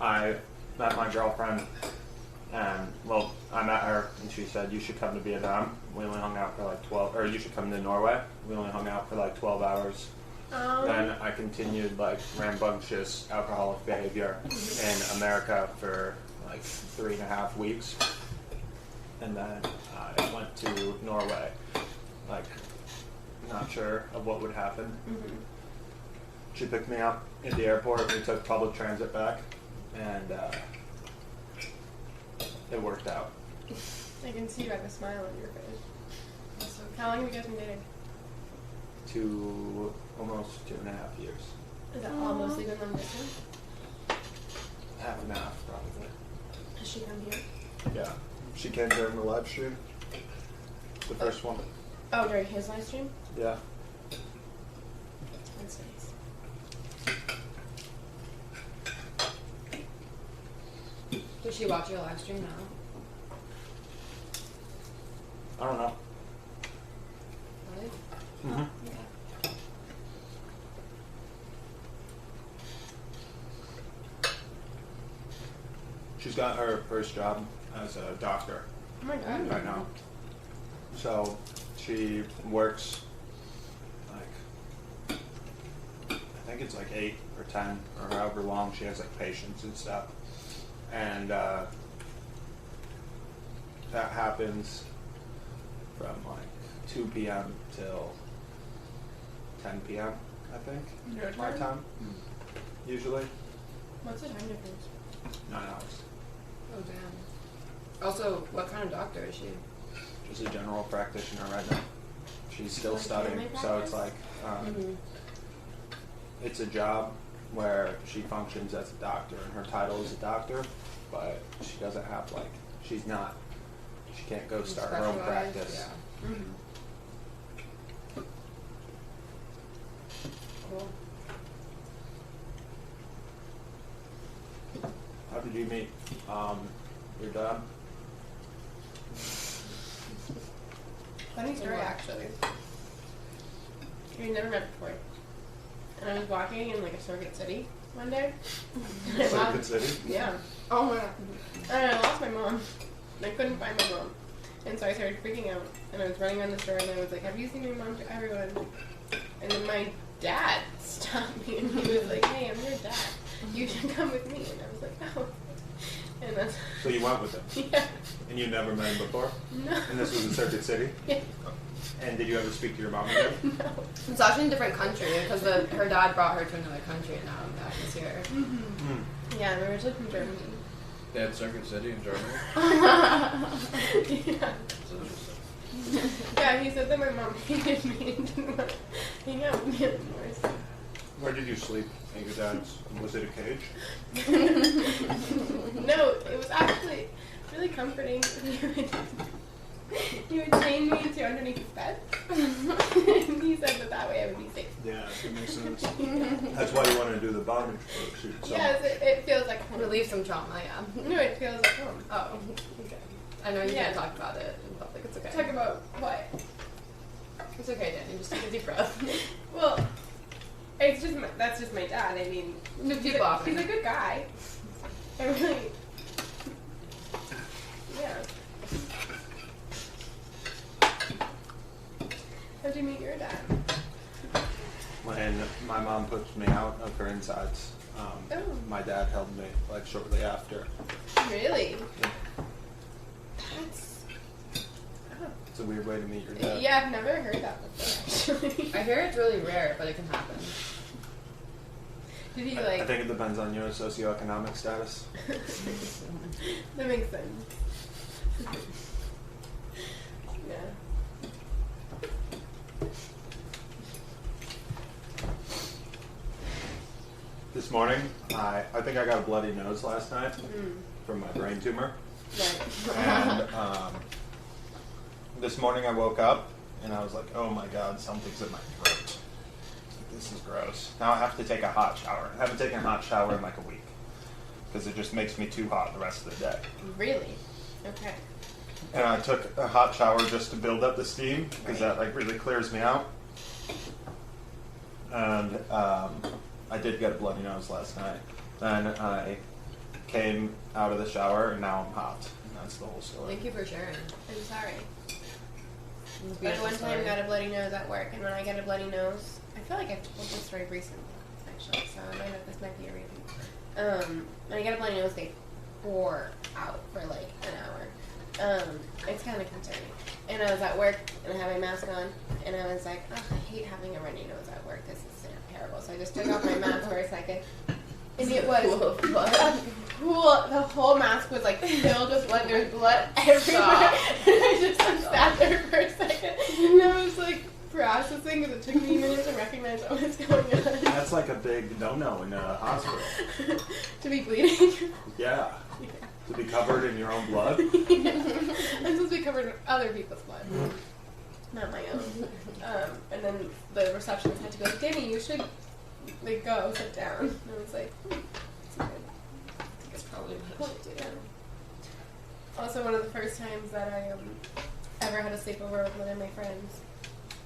I met my girlfriend, and well, I met her, and she said, "You should come to Vietnam." We only hung out for like 12, or you should come to Norway. We only hung out for like 12 hours. Then I continued like rambunctious alcoholic behavior in America for like 3.5 weeks, and then I went to Norway, like not sure of what would happen. She picked me up at the airport. We took public transit back, and it worked out. I can see by the smile on your face. So, how long have you guys been dating? Almost 2.5 years. Is that all mostly been long distance? Half and half, probably. Has she come here? Yeah. She came during the live stream. The first one. Oh, during his live stream? Yeah. That's nice. Does she watch your live stream now? I don't know. Really? Mm-hmm. She's got her first job as a doctor Oh my god. right now. So she works like, I think it's like 8 or 10 or however long she has like patients and stuff. And that happens from like 2 p.m. till 10 p.m. I think. Your My time? time. Usually What's the time difference? 9 hours. Oh damn. Also, what kind of doctor is she? She's a general practitioner right now. She's still Like studying, family so it's practice? like it's a job where she functions as a doctor, and her title is a doctor, but she doesn't have like she can't go start her own Specialized, practice. Yeah. Cool. How did you meet your dad? Funny story, actually. We never met before. And I was walking in like a Circuit City one day. And I Circuit lost- City? Yeah. Oh my god. And I lost my mom. And I couldn't find my mom. And so I started freaking out. And I was running around the store and I was like, "Have you seen your mom?" to everyone. And then my dad stopped me and he was like, hey, I'm your dad. You should come with me. And I was like, oh. And that's, So you went with him? yeah. And you never met him before? No. And this was in Circuit City? Yeah. And did you ever speak to your mom again? No. It's actually in a different country because her dad brought her to another country and now I'm back here. Mm-hmm. Yeah, I'm originally from Germany. They had Circuit City in Germany. Yeah. That's interesting. Yeah, he said that my mom hated me and didn't want to hang out with me anymore. So. Where did you sleep at your dad's? Was it a cage? No, it was actually really comforting. He would chain me to underneath his bed. And he said that way I would be safe. Yeah, that makes sense. That's why you want to do the bondage work. Yes, it feels like home. Relieve some trauma, yeah. No, it feels like home. Oh, okay. I know you Yeah. can't talk about it in public, it's okay. Talk about what? It's okay, Danny, just take a deep breath. Well, it's just that's just my dad. I mean, he's a good guy. I really, yeah. How'd you meet your dad? When my mom puts me out of her insides, my dad held me like shortly after. Really? That's. Oh. It's a weird way to meet your dad. Yeah, I've never heard that before. Actually, I hear it's really rare, but it can happen. did he I like? think it depends on your socioeconomic status. That makes sense. Yeah. This morning, I think I got a bloody nose last night from my brain tumor. Right. And this morning I woke up and I was like, oh my god, something's in my throat. This is gross. Now I have to take a hot shower. I haven't taken a hot shower in like a week because it just makes me too hot the rest of the day. Really? Okay. And I took a hot shower just to build up the steam because that like really clears me out. And I did get a bloody nose last night. Then I came out of the shower and now I'm hot. And that's the whole story. Thank you for sharing. I'm sorry. It's a But beautiful one time story. I got a bloody nose at work, and when I get a bloody nose, I feel like I've told this story recently, actually, so I know this might be a repeat. When I get a bloody nose, they pour out for like an hour. It's kind of concerning. And I was at work, and I had my mask on, and I was like, oh, I hate having a runny nose at work. This is terrible. So I just took off my mask for a second. And it was pool. The whole mask was like filled with blood. There was blood everywhere. And I just like, sat there for a second. And I was like processing because it took me a minute to recognize what was going on. That's like a big no-no in a hospital. To be bleeding. Yeah. To be covered in your own blood. Yeah. I'm supposed to be covered in other people's blood. Not my own. And then the receptionist had to go, Danny, you should like go sit down. And I was like, it's good. That's probably what I should do. Also, one of the first times that I ever had a sleepover with one of my friends,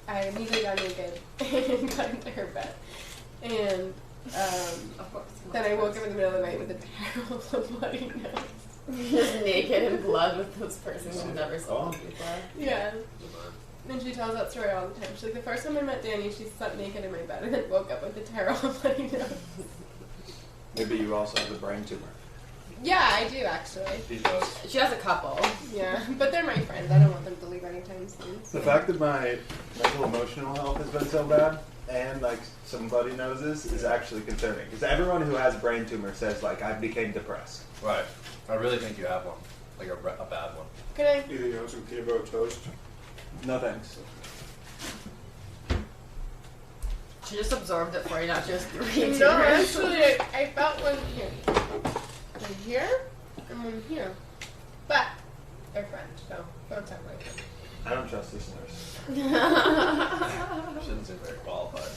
I immediately got naked and got into her bed. And Of course. then I woke up in the middle of the night with a terrible bloody nose. Just naked in blood with this person who's never slept with before. Yeah. And she tells that story all the time. She's like, the first time I met Danny, she slept naked in my bed and then woke up with a terrible bloody nose. Maybe you also have a brain tumor. Yeah, I do actually. She has a couple. Yeah, but they're my friends. I don't want them to leave anytime soon. So. The fact that my mental emotional health has been so bad and like some bloody noses is actually concerning. Because everyone who has brain tumor says like I became depressed. Right. I really think you have one. Like a bad one. Can I? Either you want some peanut butter toast? No thanks. She just absorbed it for you, not just read No, actually, I felt one here. One here and one here. But they're French, so don't talk like that. I don't trust this nurse. She doesn't seem very qualified.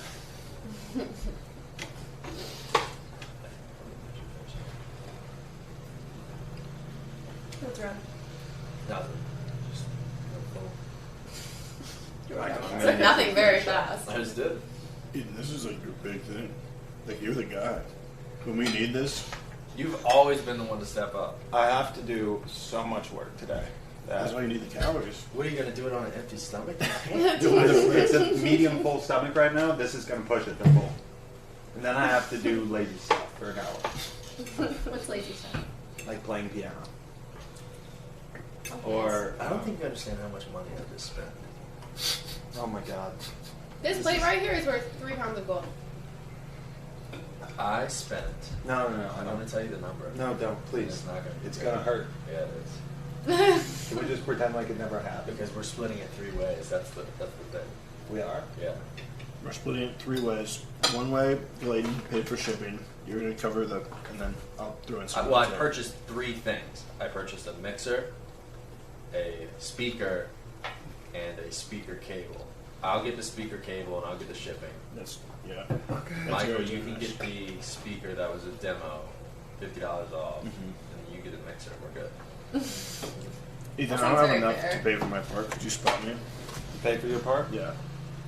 What's wrong? Nothing. Just It's like nothing very fast. I just did. Eden, this is like your big thing. Like you're the guy. When we need this, You've always been the one to step up. I have to do so much work today. That's why you need the calories. What are you gonna do it on an empty stomach? It's a medium full stomach right now. This is gonna push it to full. And then I have to do lazy stuff for an hour. What's lazy stuff? Like playing piano. Oh, Or I don't think you understand how much money I just spent. oh my god. This plate right here is worth 3 pounds of gold. I spent. No, I'm I gonna don't. tell you the number. No, don't, please. It's not gonna. It's gonna hurt. Yeah, it is. Can we just pretend like it never happened? Because we're splitting it 3 ways. That's the thing. We are. Yeah. We're splitting it 3 ways. One way, Clayton paid for shipping. You're gonna cover the, and then I'll throw in some. Well, I purchased 3 things. I purchased a mixer, a speaker, and a speaker cable. I'll get the speaker cable and I'll get the shipping. That's yeah. Okay. That's Michael, very you can generous. get the speaker that was a demo, $50 off, Mhm. and you get a mixer. We're good. Ethan, That I don't sounds have very enough fair. to pay for my part. Could you spot me? Pay for your part? Yeah.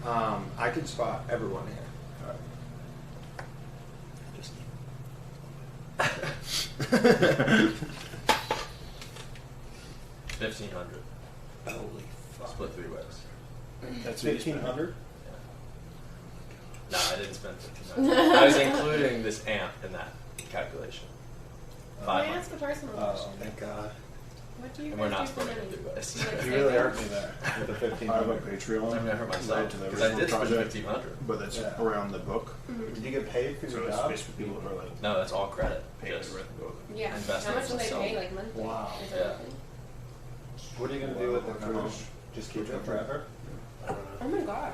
I can spot everyone here. $1,500. Holy fuck. Split 3 ways. That's what you spent. 1,500? No, I didn't spend $1,500. I was including this amp in that calculation. Can I 500. ask a personal Oh, question? thank God. What do you And we're guys not do for splitting money? it 3 ways. Like You really savings? hurt me there with the I have a 1,500. Patreon. I mean, I hurt myself. related to the Because I did original spend project, $1,500. but it's Yeah. around the book. Did you get paid for So your it's job? basically people who are like No, that's all credit. paying Just to read the book. Yeah. Invest How in much do they myself. pay, like monthly? Wow. Is that Yeah. monthly? What are you gonna do with it now? Just keep it forever? I don't Oh my god.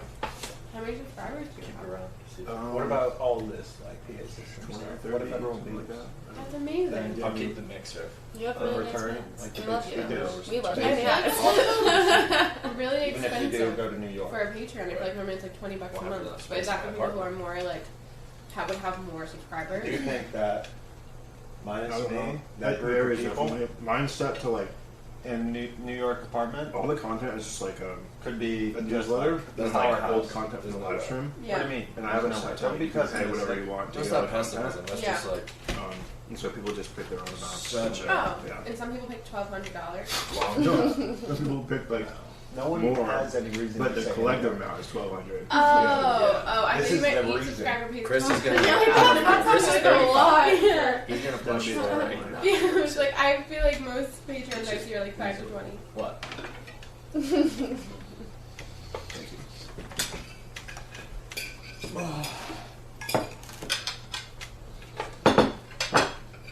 How many subscribers do you Keep it have? around. See if- know. What about all this, like PA systems? 20 or What 30, if everyone something beat like that? That's amazing. Then I'll keep the mixer. You have A really nice return, friends. like the We love big you. studios. We love I you. feel like it's really Even if you do expensive go to New York. for a Patreon. I feel like normally it's like $20 a Well, month. that's But is that for my people who are apartment. more like would have more subscribers? Do you think that I minus don't know. me, That that group varies of people definitely. Mine's set to like in New York apartment all the content is just like could be a just newsletter. like That's the like powerhouse. old content from the live stream. Yeah. What do you mean? And I have it No, set to don't like, be you can say pessimistic. whatever you want. Just to not get all the pessimism. content. That's Yeah. just like And so people just pick their own amounts. Such Oh, Yeah. and some people pick $1,200. No, some people pick like, No one More. has any reason but to the say collective anything. amount is 1,200. Oh, Yeah. oh, I This thought you is meant the each reason. subscriber pays Chris is $12. gonna. Yeah, like, that Chris is sounds like a 35. lot. Yeah. He's gonna That'll push be for the right right. now. Yeah, it was like I feel like most Patreons I see are like 5 to 20. What? Thank you.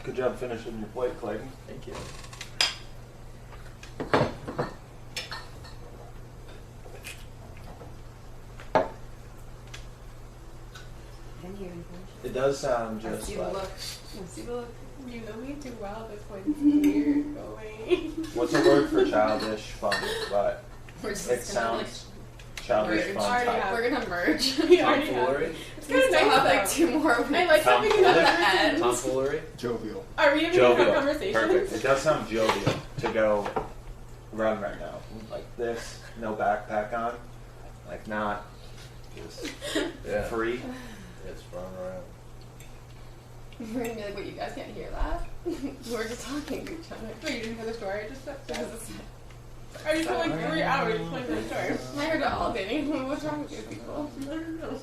Good job finishing your plate, Clayton. Thank you. It does sound I just see the like. look. I see the look. You know me too well at this point. It's weird going. What's a word for childish fun? But We're just it gonna like sounds childish merge. fun. Already type. have. We're gonna merge. We already have. Tomfoolery. It's We kind of still nice have like though. 2 more weeks. I like having another Tomfoolery? end. Tomfoolery. Jovial. Are we even gonna have Jovial. conversations? Perfect. It does sound jovial to go run right now. Like this, no backpack on. Like not just Yeah. free. It's run around. We're gonna be like, wait, you guys can't hear that? We're just talking to each other. Wait, you didn't hear the story I just said? This is- Are you for like 3 hours playing the story? I heard it all, Danny. What's wrong with you people? I don't know.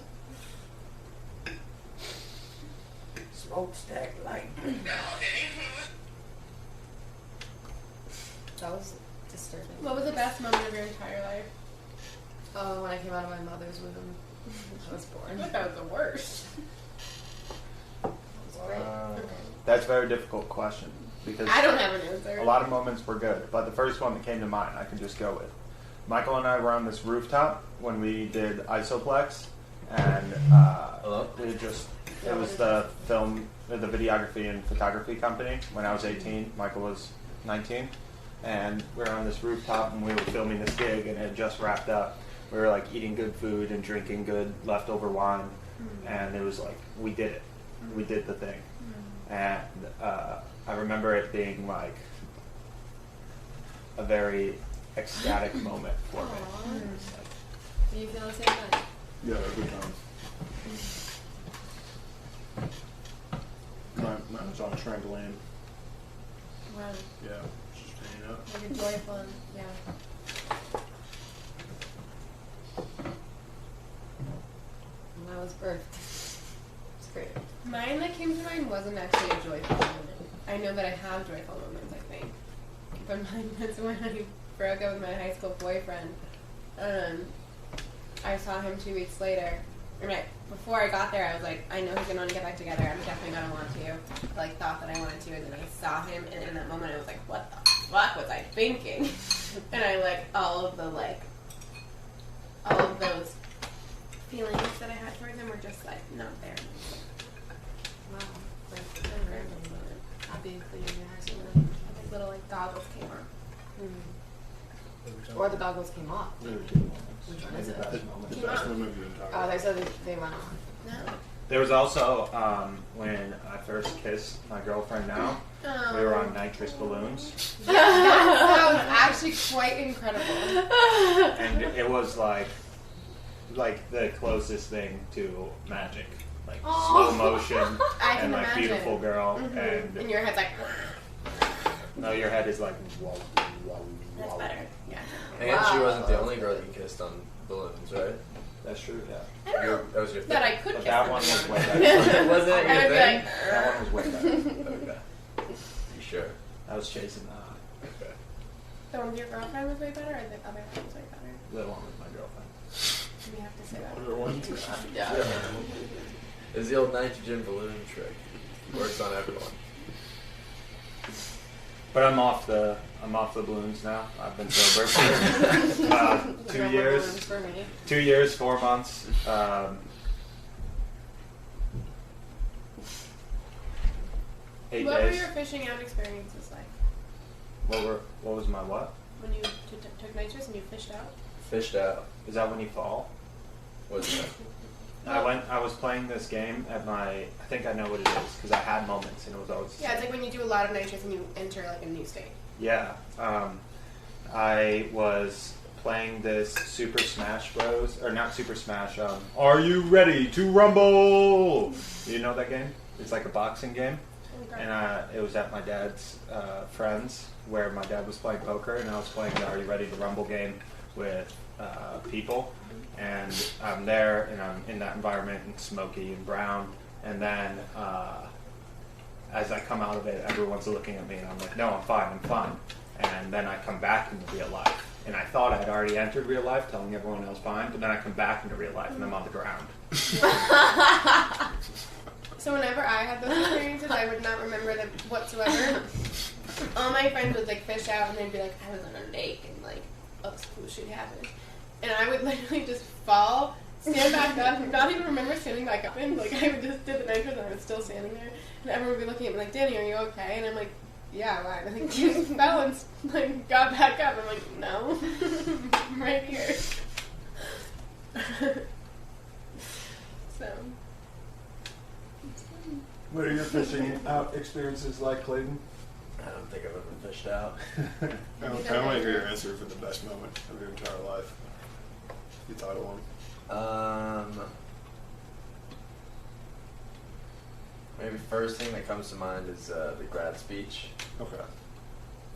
Smokestack light. That was disturbing. What was the best moment of your entire life? Oh, when I came out of my mother's womb. I was I born. thought that was the worst. It was great. That's a very difficult question because I don't have an answer. a lot of moments were good, but the first one that came to mind I can just go with. Michael and I were on this rooftop when we did Isoplex, and Hello? we just it was the film, the videography and photography company. When I was 18, Michael was 19, and we were on this rooftop and we were filming this gig, and it had just wrapped up. We were like eating good food and drinking good leftover wine, and it was like we did it, we did the thing, and I remember it being like a very ecstatic moment for me. Aw. It's like, Do you feel the same way? Yeah, every time. Mine was on a trampoline. Wow. Yeah. Hanging out. Like a joyful, yeah. When I was birthed. It's great. Mine that came to mind wasn't actually a joyful moment. I know that I have joyful moments, I think. But mine was when I broke up with my high school boyfriend. I saw him 2 weeks later. Before I got there, I was like, I know he's gonna want to get back together. I'm definitely gonna want to. I like thought that I wanted to, and then I saw him, and in that moment, I was like, what the fuck was I thinking? And I all of those feelings that I had towards him were just like not there. Wow. Like a random moment. Happy for you guys. Like little goggles came on. Or the goggles came off. There were two moments. Which one is it? The best moment of your entire Oh, they life. said they went off. No. There was also when I first kissed my girlfriend now, we were on nitrous balloons, That was actually quite incredible. and it was like the closest thing to magic, like slow motion I can and like imagine. beautiful girl, And and your head's like, no, your head is like whoa, whoa, that's whoa. better. Yeah. And she wasn't the only girl you kissed on balloons, right? That's true, yeah. I don't know That was your that thing. I could But kiss that them. one was way better. Wasn't that I your would be thing? like, That one was way better. Okay. You sure? I was chasing the Okay. the one with your girlfriend was way better, or the other one was way better? one with my girlfriend. Do we have to say that? Other one. Yeah. It's the old nitrogen balloon trick. Works on everyone. But I'm off the balloons now. I've been sober for 2 years. For me. 2 years, 4 months. 8 What were days. your fishing out experiences like? What was my what? When you took nitrous and you fished out? Fished out. Is that when you fall? What's that? I was playing this game at I think I know what it is because I had moments and it was always. Yeah, it's like when you do a lot of nitrous and you enter like a new state. Yeah. I was playing this Super Smash Bros. Or not Super Smash. Are you ready to rumble? Do you know that game? It's like a boxing game. And it was at my dad's friend's where my dad was playing poker and I was playing the Are You Ready to Rumble game with people. And I'm there and I'm in that environment and smoky and brown. And then as I come out of it, everyone's looking at me and I'm like, no, I'm fine. And then I come back into real life. And I thought I'd already entered real life, telling everyone I was fine. But then I come back into real life and I'm on the ground. So whenever I had those experiences, I would not remember them whatsoever. All my friends would like fish out and they'd be like, I was on a lake and like, oh, this cool shit happened. And I would literally just fall, stand back up, not even remember standing back up, and like I would just did the nitrous and I was still standing there. And everyone would be looking at me like, Dani, are you okay? And I'm like, yeah, why? And like, you fell and like got back up. I'm like, no, I'm right here. So. What are your fishing out experiences like, Clayton? I don't think I've ever fished out. I want to hear your answer for the best moment of your entire life. You thought of one. Maybe first thing that comes to mind is the grad speech. Okay.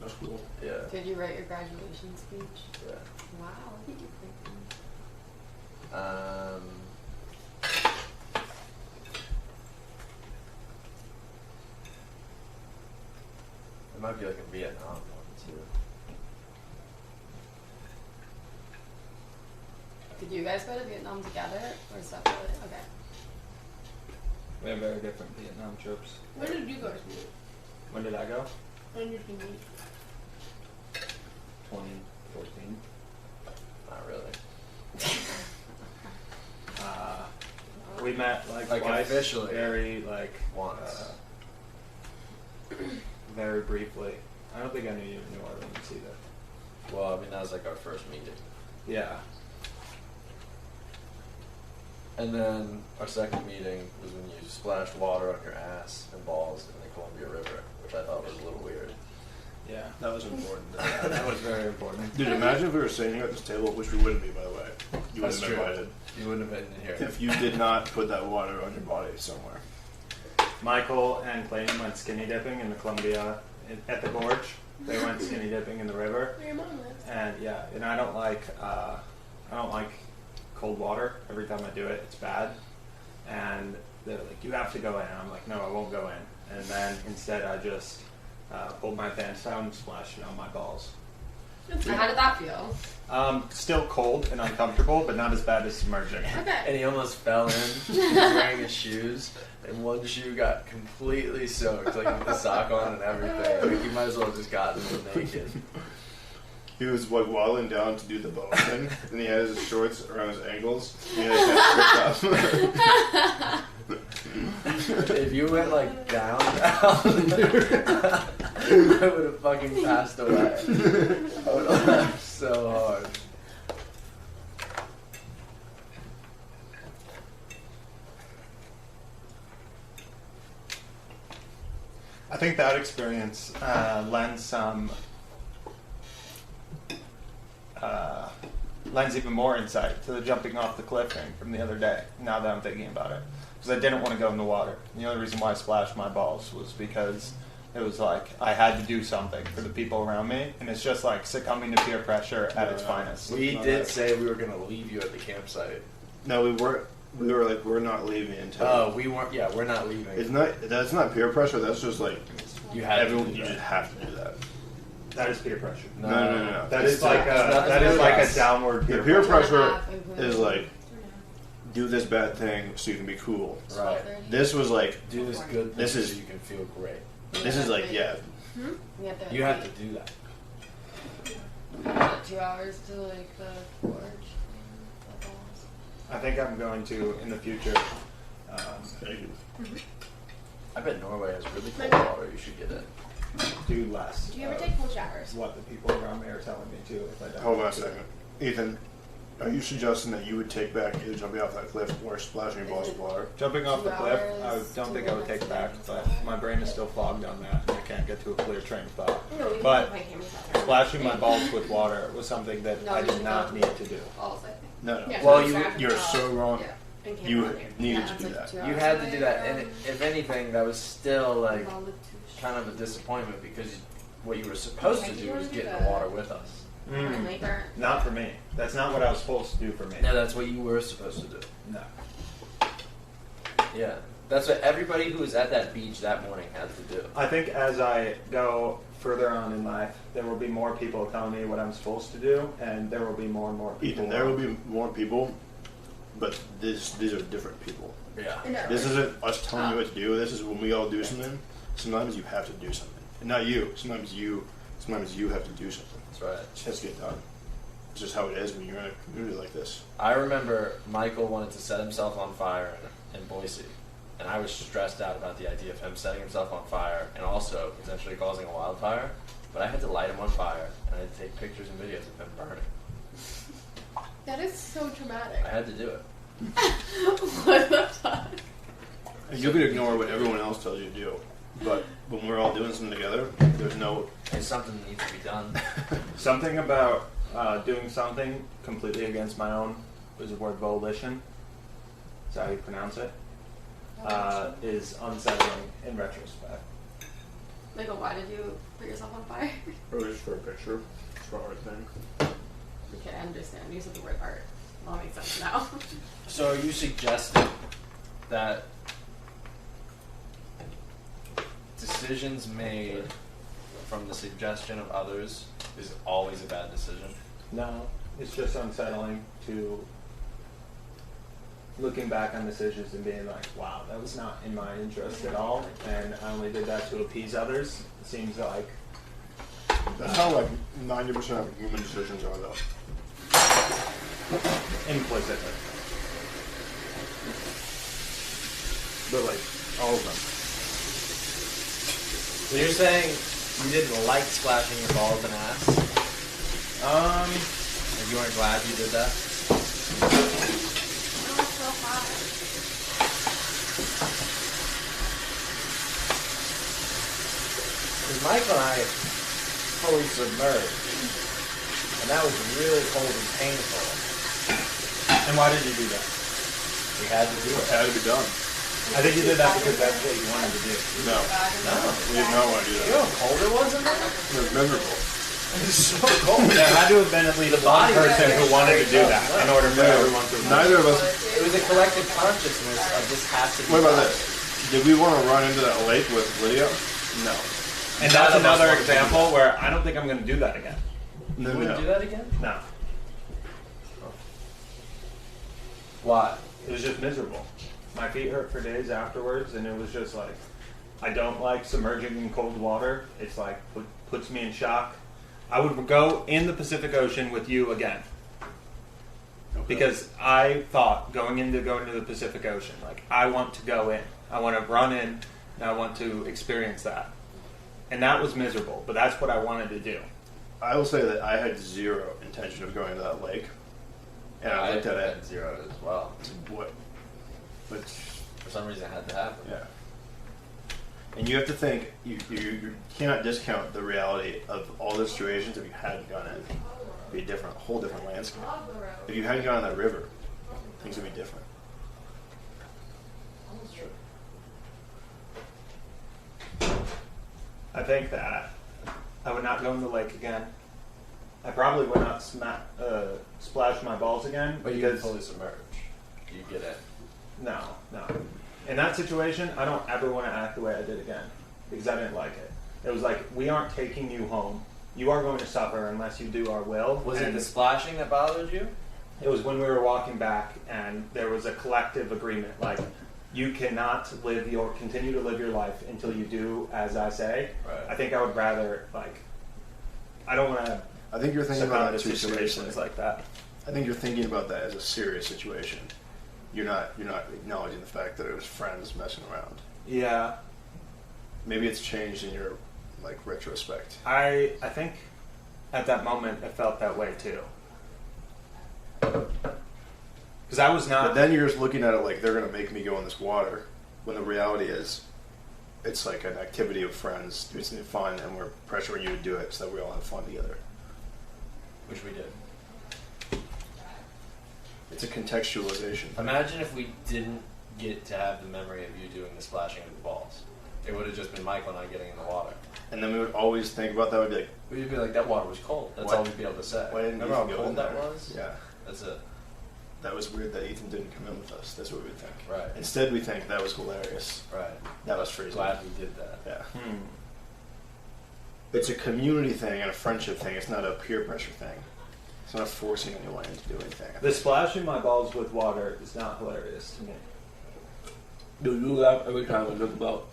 That's cool. Yeah. Did you write your graduation speech? Yeah. Wow, look at you, It might be like a Vietnam one too. Did you guys go to Vietnam together or separately? Okay. We have very different Vietnam trips. When did you go to meet? When did I go? When did you meet? 2014. Not really. We met like twice, officially. very like Once. very briefly. I don't think I knew you in New Orleans either. Well, I mean that was like our first meeting. Yeah. And then our second meeting was when you splashed water on your ass and balls in the Columbia River, which I thought was a little weird. Yeah. That was important. That was very important. Dude, imagine if we were sitting here at this table, which we wouldn't be, by the way. You That's wouldn't have true. invited. You wouldn't have been in here. If you did not put that water on your body somewhere. Michael and Clayton went skinny dipping in the Columbia at the gorge, They went skinny dipping in the river. Where your mom lives. And yeah, and I don't like cold water. Every time I do it, it's bad. And they're like, you have to go in. I'm like, no, I won't go in. And then instead, I just pulled my pants down and splashed it on my balls. So how did that feel? Still cold and uncomfortable, but not as bad as submerging. Okay. And he almost fell in. He was wearing his shoes, and one shoe got completely soaked, like with the sock on and everything. Like, you might as well have just gotten him naked. He was like waddling down to do the bow thing, and he had his shorts around his ankles. And he had his pants ripped off. If you went like down, I would have fucking passed away. I would have laughed so hard. I think that experience lends even more insight to the jumping off the cliff thing from the other day, now that I'm thinking about it. Because I didn't want to go in the water. The only reason why I splashed my balls was because it was like I had to do something for the people around me, and it's just like succumbing to peer pressure at its finest. We did say we were going to leave you at the campsite. No, we weren't. We were like, we're not leaving until. Oh, we weren't. Yeah, we're not leaving. It's not. That's not peer pressure. That's just like You had everyone. to do You that. just have to do that. That is peer pressure. No. That is like a downward The peer peer pressure. pressure is like, do this bad thing so you can be cool. Right. This was like, Do this good. This thing is- so you can feel great. this is like, yeah. You have to do that. 2 hours to like the forge. The balls. I think I'm going to, in the future, I bet Norway has really cold water. You should get it. do less. Do you ever of take cold showers? what the people around me are telling me to if I don't. Hold on a second, Ethan. Are you suggesting that you would take back either jumping off that cliff or splashing your balls with water? Jumping off the 2 cliff, I hours, don't think 2 I would take hours, back, but my brain is still fogged on that, and I can't get to a clear train of thought. No, we can But play cameras out there. splashing my balls with water was something that No, I you did should not go. need to do. Balls, I think. No. Yeah, Well, so you, it's you're so wrong. Yeah. And cameras You out there. needed Yeah, to it's do like that. 2 You hours had to away do that, and from if anything, that was still like Malnutrition. kind of a disappointment because what you were supposed to do was get in the water with us. Later. Not for me. That's not what I was supposed to do for me. No, that's what you were supposed to do. No. Yeah, that's what everybody who was at that beach that morning had to do. I think as I go further on in life, there will be more people telling me what I'm supposed to do, and there will be more and more people. Ethan, there will be more people, but these are different people. Yeah. This isn't us telling you what to do. This is when we all do something. Sometimes you have to do something, and not you. Sometimes you have to do something. That's right. It has to get done. It's just how it is when you're in a community like this. I remember Michael wanted to set himself on fire in Boise, and I was stressed out about the idea of him setting himself on fire and also potentially causing a wildfire. But I had to light him on fire, and I had to take pictures and videos of him burning. That is so traumatic. I had to do it. What the fuck? You can ignore what everyone else tells you to do, but when we're all doing something together, there's no. It's something that needs to be done. Something about doing something completely against my own, is the word volition, is that how you pronounce it, is unsettling in retrospect. Michael, why did you put yourself on fire? Or just for a picture, for art thing. Okay, I understand. You said the word art. All makes sense now. So are you suggesting that decisions made from the suggestion of others is always a bad decision? No, it's just unsettling to looking back on decisions and being like, wow, that was not in my interest at all, and I only did that to appease others. It seems like That's how like 90% of human decisions are, though. implicitly. But like all of them. So you're saying you didn't like splashing your balls in ass? And you weren't glad you did that? Because Michael and I fully submerged, and that was really cold and painful. And why did you do that? We had to do It it. had to be done. I think you did that because that's what you wanted to do. No. No. We did not want to do You that. know how cold it was in there? It was miserable. It was so cold. There had to have been at least The one body person was who wanted to do that in order for everyone to. Neither of us. It was a collective consciousness of this has to be. What about done. this? Did we want to run into that lake with Lydia? No. And None that's of us another wanted to do example where I don't think I'm going to do that again. No, You wouldn't do that again? No, Why? it was just miserable. My feet hurt for days afterwards, and it was just like, I don't like submerging in cold water. It's like puts me in shock. I would go in the Pacific Ocean with you again. Because I thought going into the Pacific Ocean, like I want to go in, I want to run in, and I want to experience that, and that was miserable. But that's what I wanted to do. I will say that I had zero intention of going to that lake, and I looked at it. Zero as well. What? Which, For some reason, it had to happen. yeah. And you have to think you cannot discount the reality of all the situations if you hadn't gone in. It'd be a different, whole different landscape. If you hadn't gone on that river, things would be different. That's true. I think that I would not go in the lake again. I probably would not splash my balls again. But you can because fully submerge. You get it. no. In that situation, I don't ever want to act the way I did again because I didn't like it. It was like, we aren't taking you home. You are going to suffer unless you do our will. Was it And the splashing that bothered you? it was when we were walking back, and there was a collective agreement, like, you cannot continue to live your life until you do as I say. Right. I think I would rather, like, I don't want to I think you're thinking succumb about to it too seriously. situations like that. I think you're thinking about that as a serious situation. You're not acknowledging the fact that it was friends messing around. Yeah, Maybe it's changed in your like retrospect. I think at that moment it felt that way too. Because I was But not. then you're just looking at it like they're going to make me go in this water, when the reality is, it's like an activity of friends doing something fun, and we're pressuring you to do it so that we all have fun together. Which we did. It's a contextualization. Imagine if we didn't get to have the memory of you doing the splashing of the balls. It would have just been Michael and I getting in the water. And then we would always think about that. We'd be like, We'd be like, that water was cold. That's What? all we'd be able to say. why didn't Remember how Ethan go in cold that there? was? Yeah, That's it. that was weird that Ethan didn't come in with us. That's what we would think. Right. Instead, we think that was hilarious. Right. That was freezing. Glad we did that. Yeah. Hmm. It's a community thing and a friendship thing. It's not a peer pressure thing. It's not forcing anyone into doing anything. The splashing my balls with water is not hilarious to me. Do you laugh every time we look about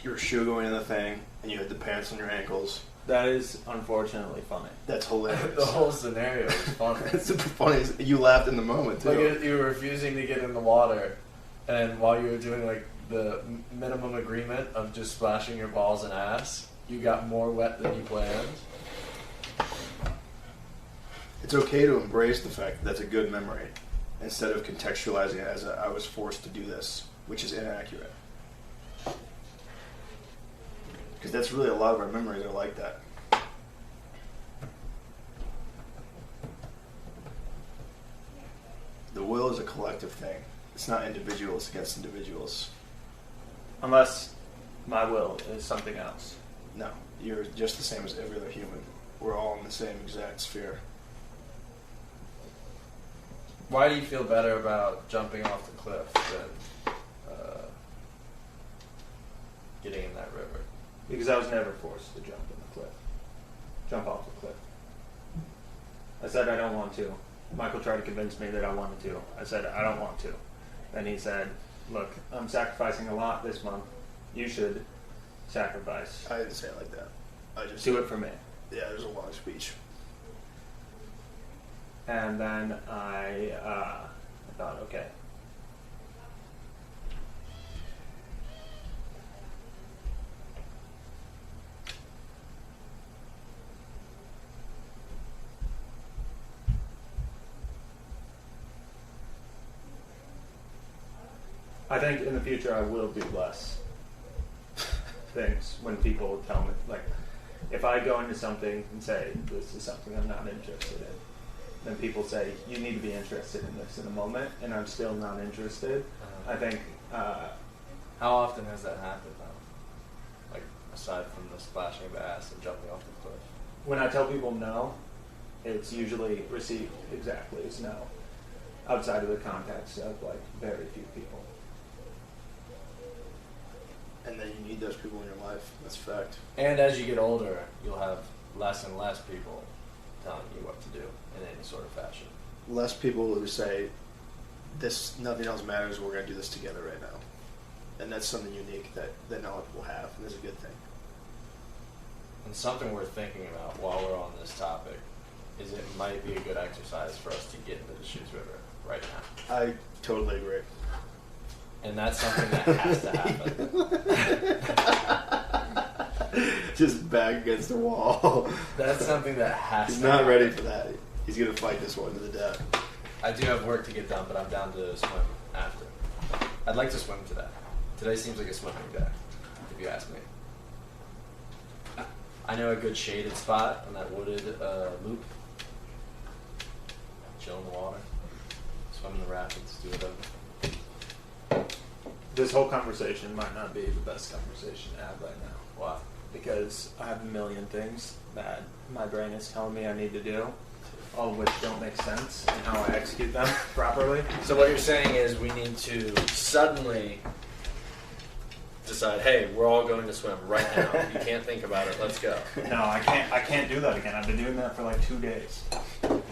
your shoe going in the thing and you had the pants on your ankles? That is unfortunately funny. That's hilarious. The whole scenario was funny. It's super funny. You laughed in the moment too. Like you were refusing to get in the water, and while you were doing like the minimum agreement of just splashing your balls and ass, you got more wet than you planned. It's okay to embrace the fact that that's a good memory, instead of contextualizing it as I was forced to do this, which is inaccurate. Because that's really a lot of our memories are like that. The will is a collective thing. It's not individuals against individuals. Unless my will is something else. No, you're just the same as every other human. We're all in the same exact sphere. Why do you feel better about jumping off the cliff than getting in that river? Because I was never forced to jump off the cliff. I said I don't want to. Michael tried to convince me that I wanted to. I said I don't want to. Then he said, look, I'm sacrificing a lot this month. You should sacrifice. I didn't say it like that. I just Do it for me. Yeah, there's a long speech. And then I thought, okay. I think in the future I will do less things when people tell me, like, if I go into something and say, this is something I'm not interested in, then people say, you need to be interested in this in a moment, and I'm still not interested. I think How often has that happened though? Like aside from the splashing of ass and jumping off the cliff. When I tell people no, it's usually received exactly as no, outside of the context of like very few people. And then you need those people in your life. That's a fact. And as you get older, you'll have less and less people telling you what to do in any sort of fashion. Less people who say, "This, nothing else matters. We're going to do this together right now," and that's something unique that not a lot of people have, and it's a good thing. And something we're thinking about while we're on this topic is it might be a good exercise for us to get into the Shoes River right now. I totally agree. And that's something that has to happen. Just back against the wall. That's something that has He's to not happen. ready for that. He's going to fight this one to the death. I do have work to get done, but I'm down to swim after. I'd like to swim today. Today seems like a swimming day, if you ask me. I know a good shaded spot on that wooded loop. Chill in the water. Swim in the rapids, do whatever. This whole conversation might not be the best conversation to have right now. Why? Because I have a million things that my brain is telling me I need to do, all of which don't make sense and how I execute them properly. So what you're saying is we need to suddenly decide, hey, we're all going to swim right now. You can't think about it. Let's go. No, I can't do that again. I've been doing that for like 2 days.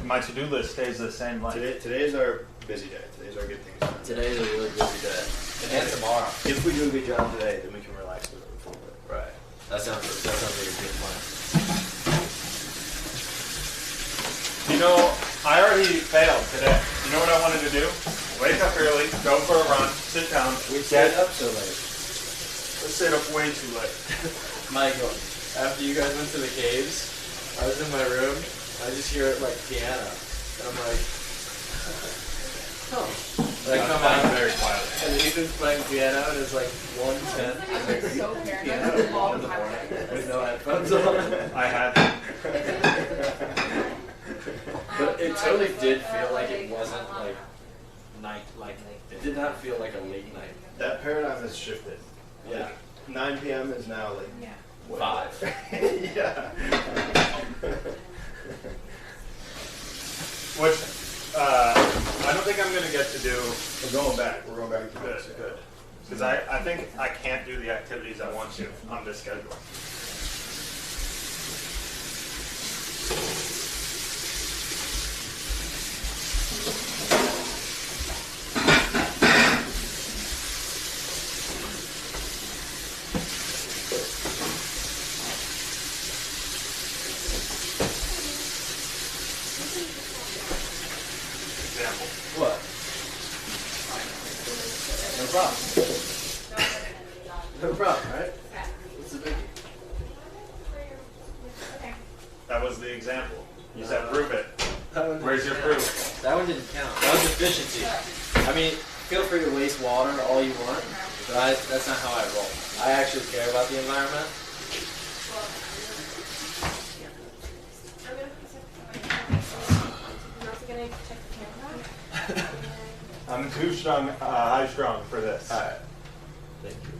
My to-do list stays the same length. Today's our busy day. Today's our good things. Today's a really busy day. And tomorrow. If we do a good job today, then we can relax a little bit. Right. That sounds like a good plan. You know, I already failed today. You know what I wanted to do? Wake up early, go for a run, sit down. We stayed up so late. Let's stayed up way too late. Michael, after you guys went to the caves, I was in my room. I just hear it like piano. And I'm like, oh. And I come out very quietly. and Ethan's playing piano and it's like 1:10. I'm so paranoid all the time. With no headphones on. I had. But it totally did feel like it wasn't like night. Like it did not feel like a late night. That paradigm has shifted. Yeah. 9 p.m. is now like 5. yeah. Which I don't think I'm going to get to do. We're going back. We're going back to Good, this. good. Because I think I can't do the activities I want to on this schedule. Example. What? No problem. No problem, right? What's the biggie? That was the example. You said prove it. That one Where's your didn't count. proof? That one didn't count. That was efficiency. I mean, feel free to waste water all you want, but that's not how I roll. I actually care about the environment. I'm also gonna check the camera. I'm too strong, high strung for this. All right. Thank you.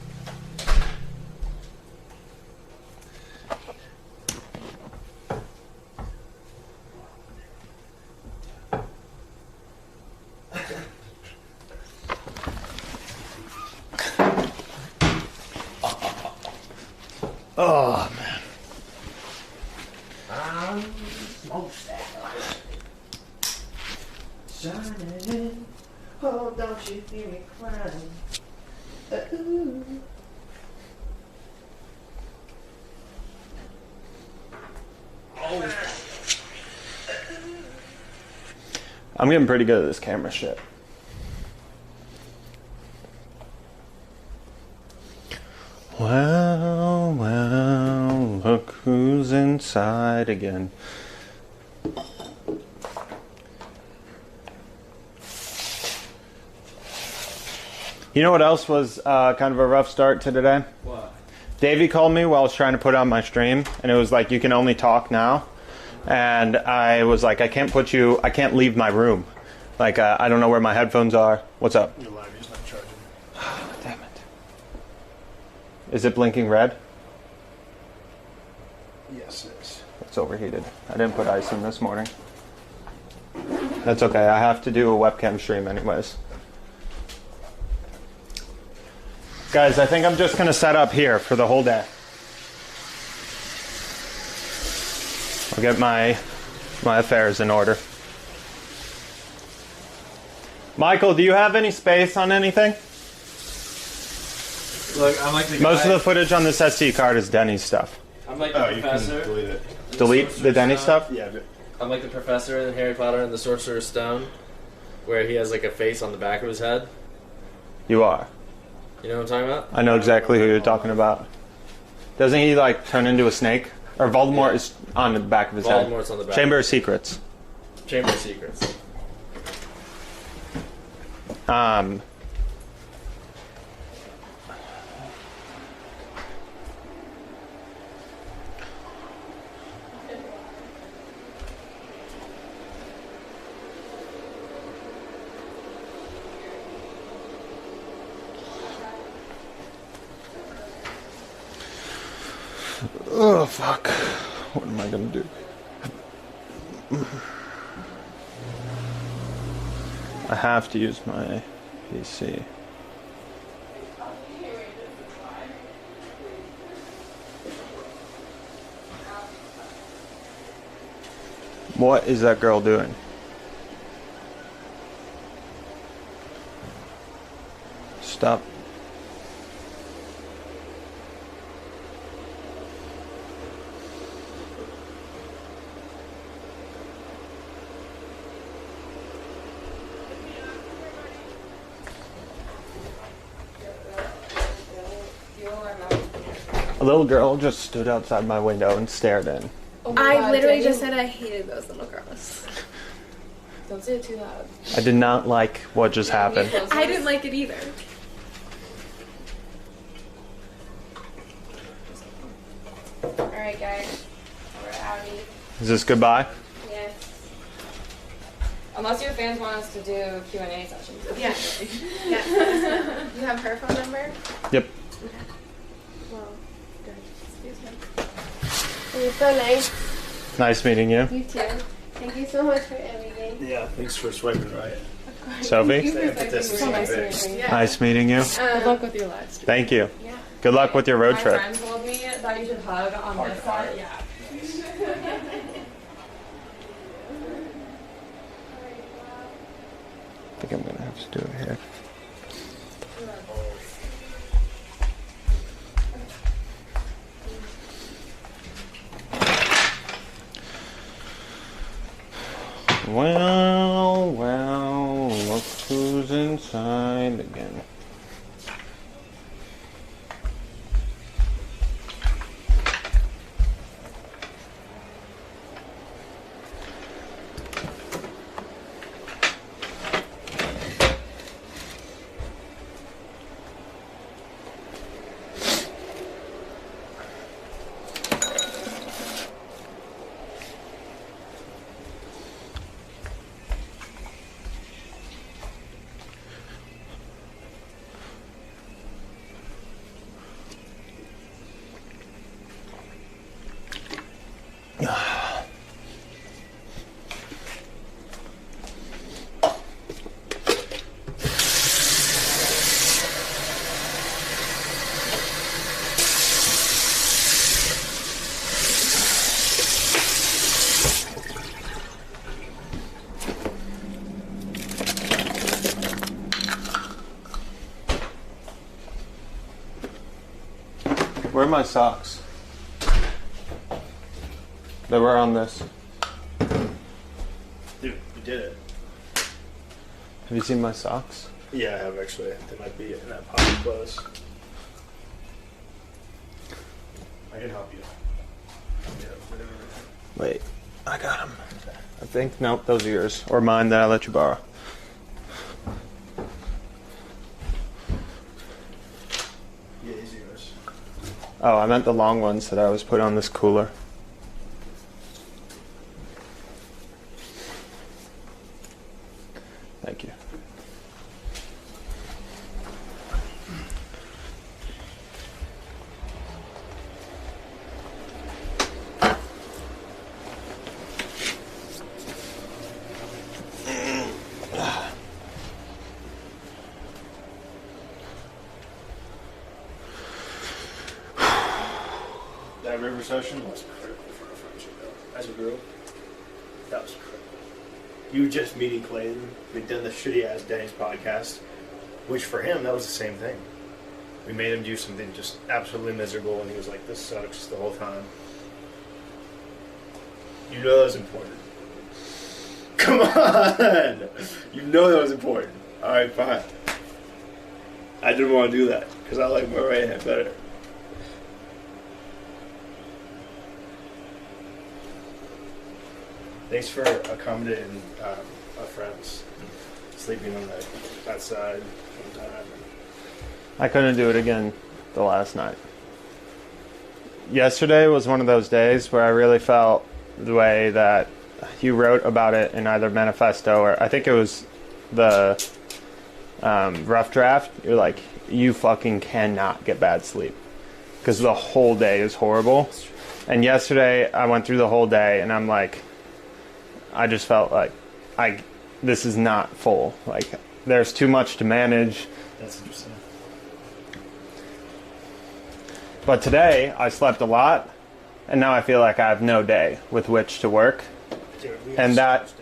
Oh man. Shining in, oh, don't you hear me crying? Ooh. I'm getting pretty good at this camera shit. Well, well, look who's inside again. You know what else was kind of a rough start to today? What? Davey called me while I was trying to put on my stream, and it was like, you can only talk now. And I was like, I can't leave my room. Like, I don't know where my headphones are. What's up? Your live is not charging. Damn it. Is it blinking red? Yes, it is. It's overheated. I didn't put ice in this morning. That's okay. I have to do a webcam stream anyways. Guys, I think I'm just going to set up here for the whole day. I'll get my affairs in order. Michael, do you have any space on anything? Look, I'm like the guy. Most of the footage on this SD card is Denny's stuff. I'm like the You can professor. delete it. Delete the Denny stuff? Yeah, but I'm like the professor in Harry Potter and the Sorcerer's Stone, where he has like a face on the back of his head. You are. You know what I'm talking about? I know exactly who you're talking about. Doesn't he like turn into a snake? Or Voldemort is on the back of his head. Voldemort's on the back. Chamber of Secrets. Chamber of Secrets. Oh, fuck. What am I gonna do? I have to use my PC. What is that girl doing? Stop. A little girl just stood outside my window and stared in. Oh my I God, literally Dani. just said I hated those little girls. Don't say it too loud. I did not like what just happened. I didn't like it either. Alright, guys. We're outie. Is this goodbye? Yes. Unless your fans want us to do Q&A sessions. Yeah. Yeah. You have her phone number? Yep. Well, good. Excuse me. You're so nice. Nice meeting you. You too. Thank you so much for everything. yeah, thanks for swiping right. Sophie? So nice to meet you. Yeah. Nice meeting you. Good luck with your live stream. Thank you. Yeah. Good luck with your road My trip. friend told me that you should hug on this side. Yeah. I think I'm gonna have to do it here. Well, look who's inside again. Where are my socks? They were on this. Dude, you did it. Have you seen my socks? Yeah, I have actually. They might be in that pile of clothes. I can help you. Yeah, whatever. Wait, I got them. I think, nope, those are yours. Or mine that I let you borrow. Yeah, these are yours. Oh, I meant the long ones that I was put on this cooler. Thank you. that river session was critical for our friendship, though. As a group, that was critical. You were just meeting Clayton. We'd done the shitty-ass Denny's podcast, which for him, that was the same thing. We made him do something just absolutely miserable, and he was like, this sucks the whole time. You know that was important. Come on! You know that was important. Alright, fine. I didn't want to do that, because I like my right hand better. Thanks for accommodating our friends. Sleeping on that side one time. I couldn't do it again the last night. Yesterday was one of those days where I really felt the way that you wrote about it in either manifesto or I think it was the rough draft. You're like, you fucking cannot get bad sleep because the whole day is horrible. And yesterday I went through the whole day and I'm like, I just felt like this is not full. Like there's too much to manage. That's interesting. But today I slept a lot and now I feel like I have no day with which to work. Dude, And that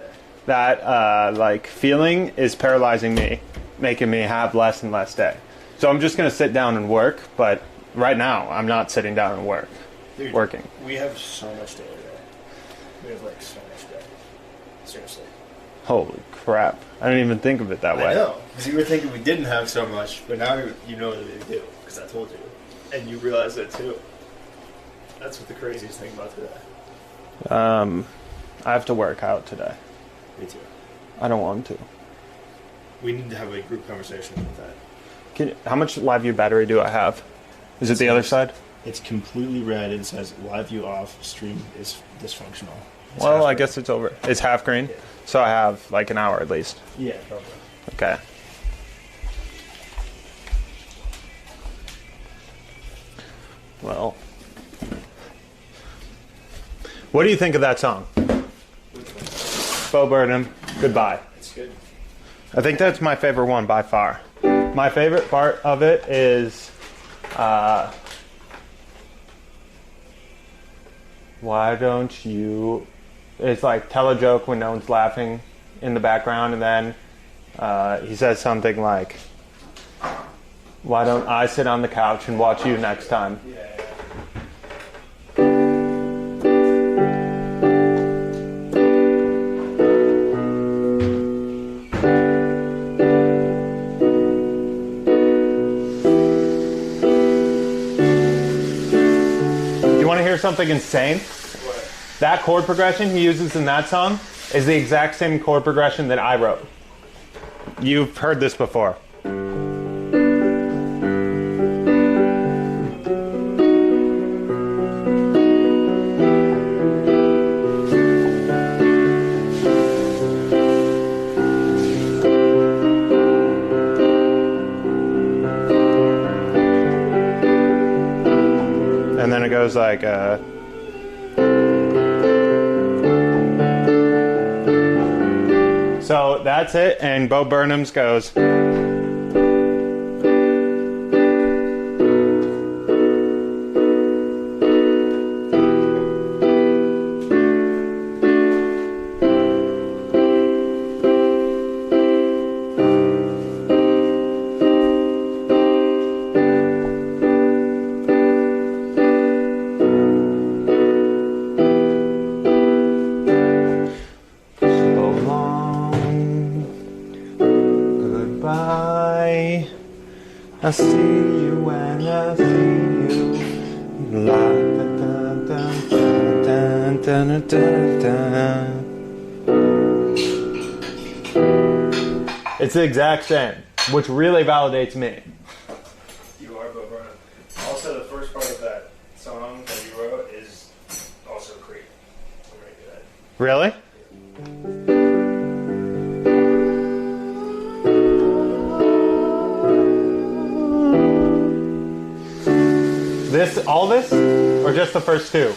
like feeling is paralyzing me, making me have less and less day. So I'm just going to sit down and work, but right now I'm not sitting down and working. We have so much day today. We have like so much day. Seriously. Holy crap. I didn't even think of it that way. I know. Because you were thinking we didn't have so much, but now you know that we do. Because I told you. And you realize that too. That's what the craziest thing about today. I have to work out today. Me too. I don't want to. We need to have a group conversation about that. How much live view battery do I have? Is it the other side? It's completely red. It says live view off, stream is dysfunctional. Well, I guess it's over. It's half green, Yeah. so I have like an hour at least. Yeah, probably. Okay. Well, what do you think of that song? Bo Burnham, Goodbye. It's good. I think that's my favorite one by far. My favorite part of it is, why don't you, it's like tell a joke when no one's laughing in the background, and then he says something like, why don't I sit on the couch and watch you next time? Something insane. What? That chord progression he uses in that song is the exact same chord progression that I wrote. You've heard this before. And then it goes like, so that's it, and Bo Burnham's goes. I see you when I see you. La, da, da, da, da, da, da. It's the exact same, which really validates me. You are Bo Burnham. Also, the first part of that song that you wrote is also Creep. I'm very good at it. Really? All this, or just the first two?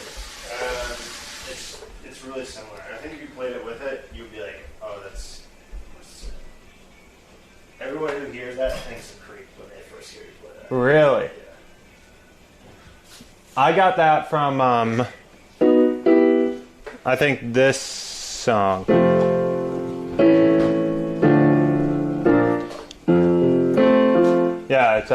It's really similar. I think if you played it with it, you'd be like, oh, that's. Everyone who hears that thinks of Creep when they first hear you play that. Really? Yeah. I got that from, I think this song. Yeah, it's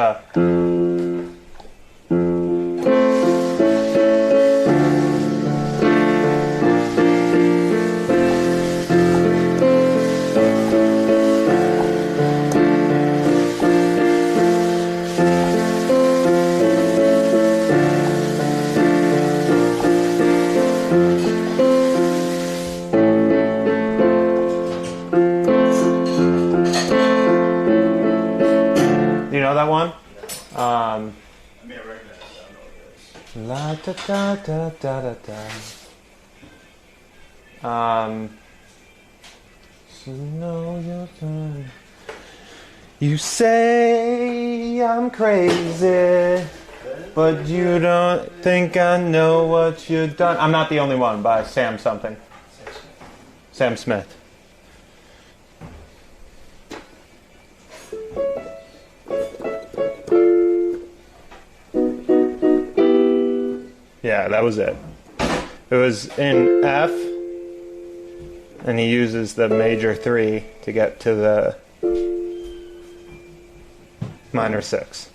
you know that one? I mean, I recognize it. I don't know what it is. La da da da da da da. So know your turn. You say I'm crazy, but you don't think I know what you've done. I'm Not the Only One by Sam something. Sam Smith. Yeah, that was it. It was in F, and he uses the major 3 to get to the minor 6.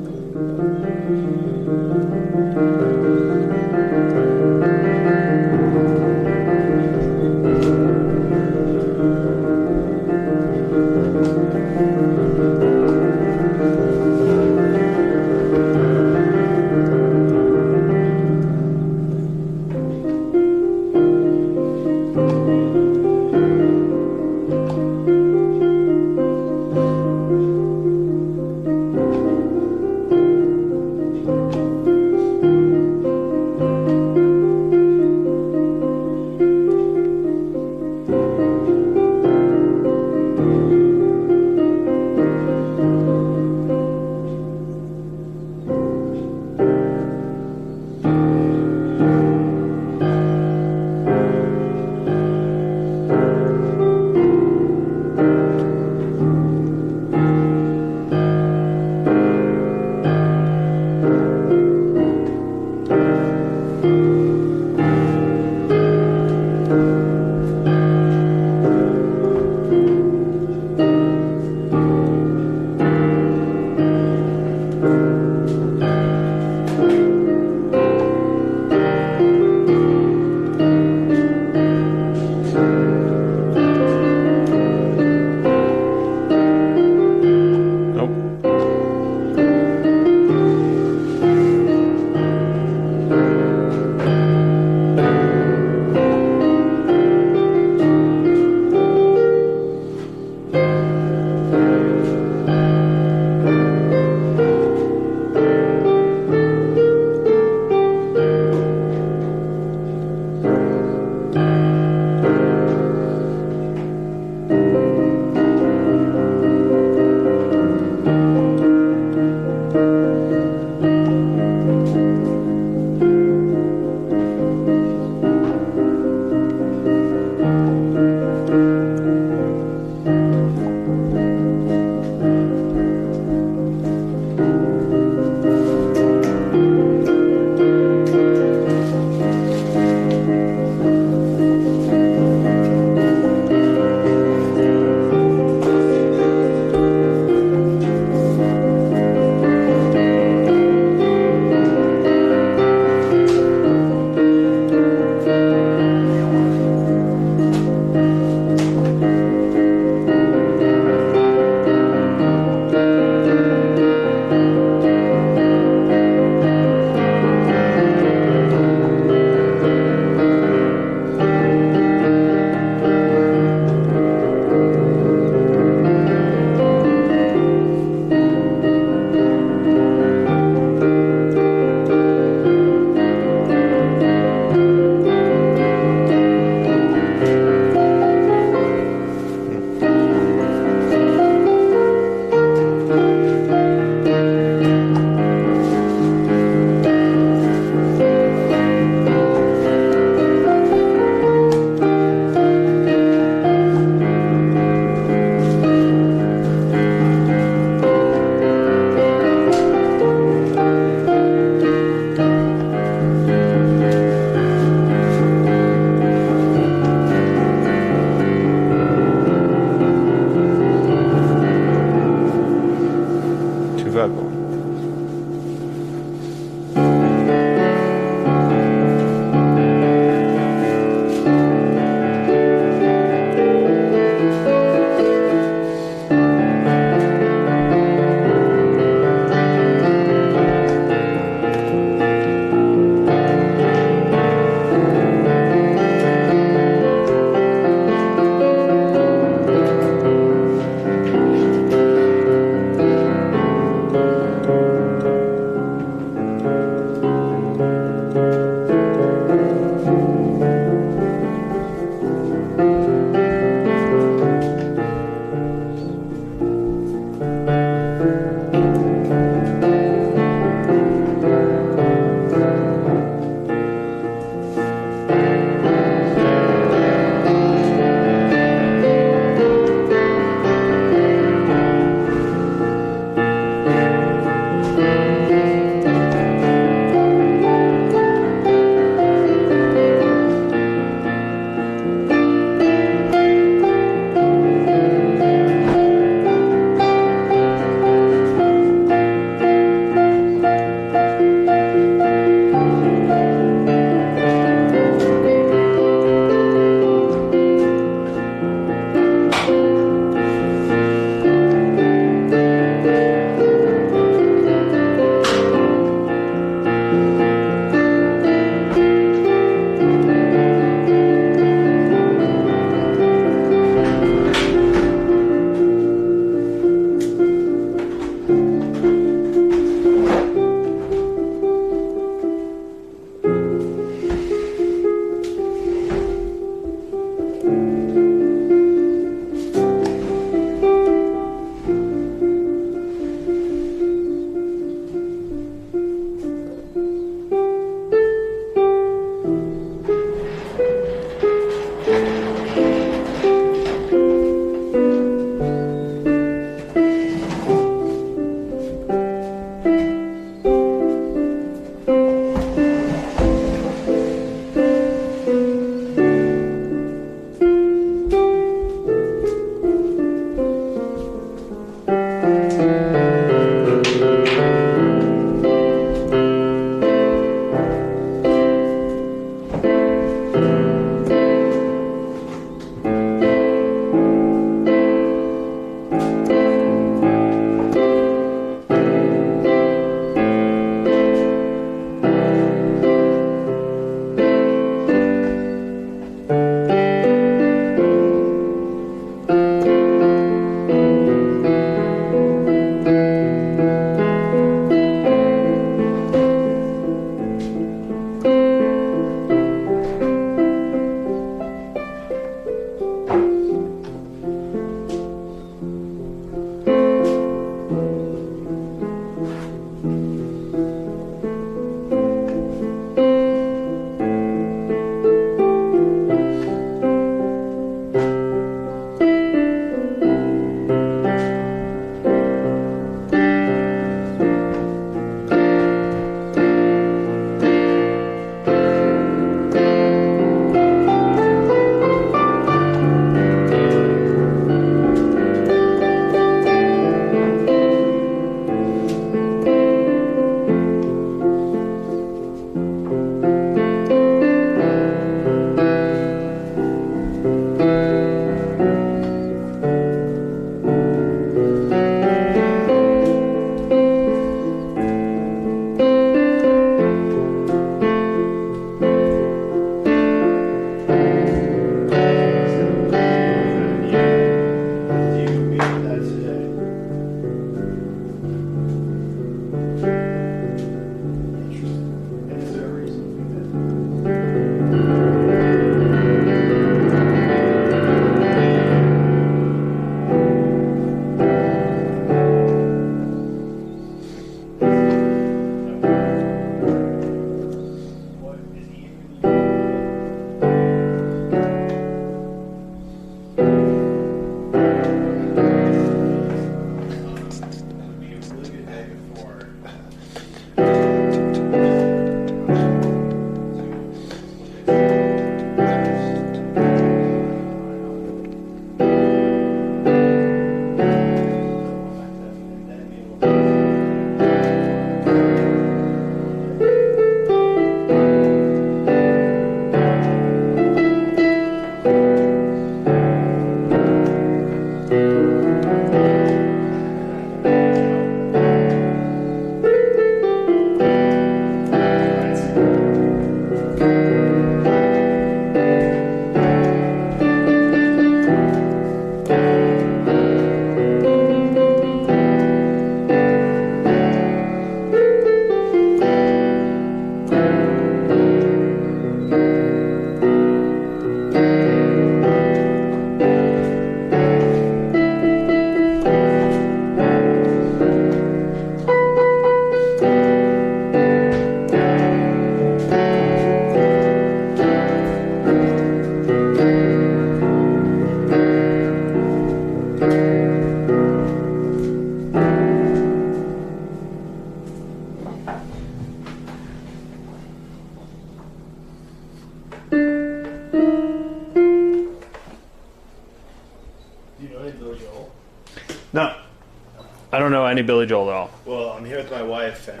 any Billy Joel at all? Well, I'm here with my wife, and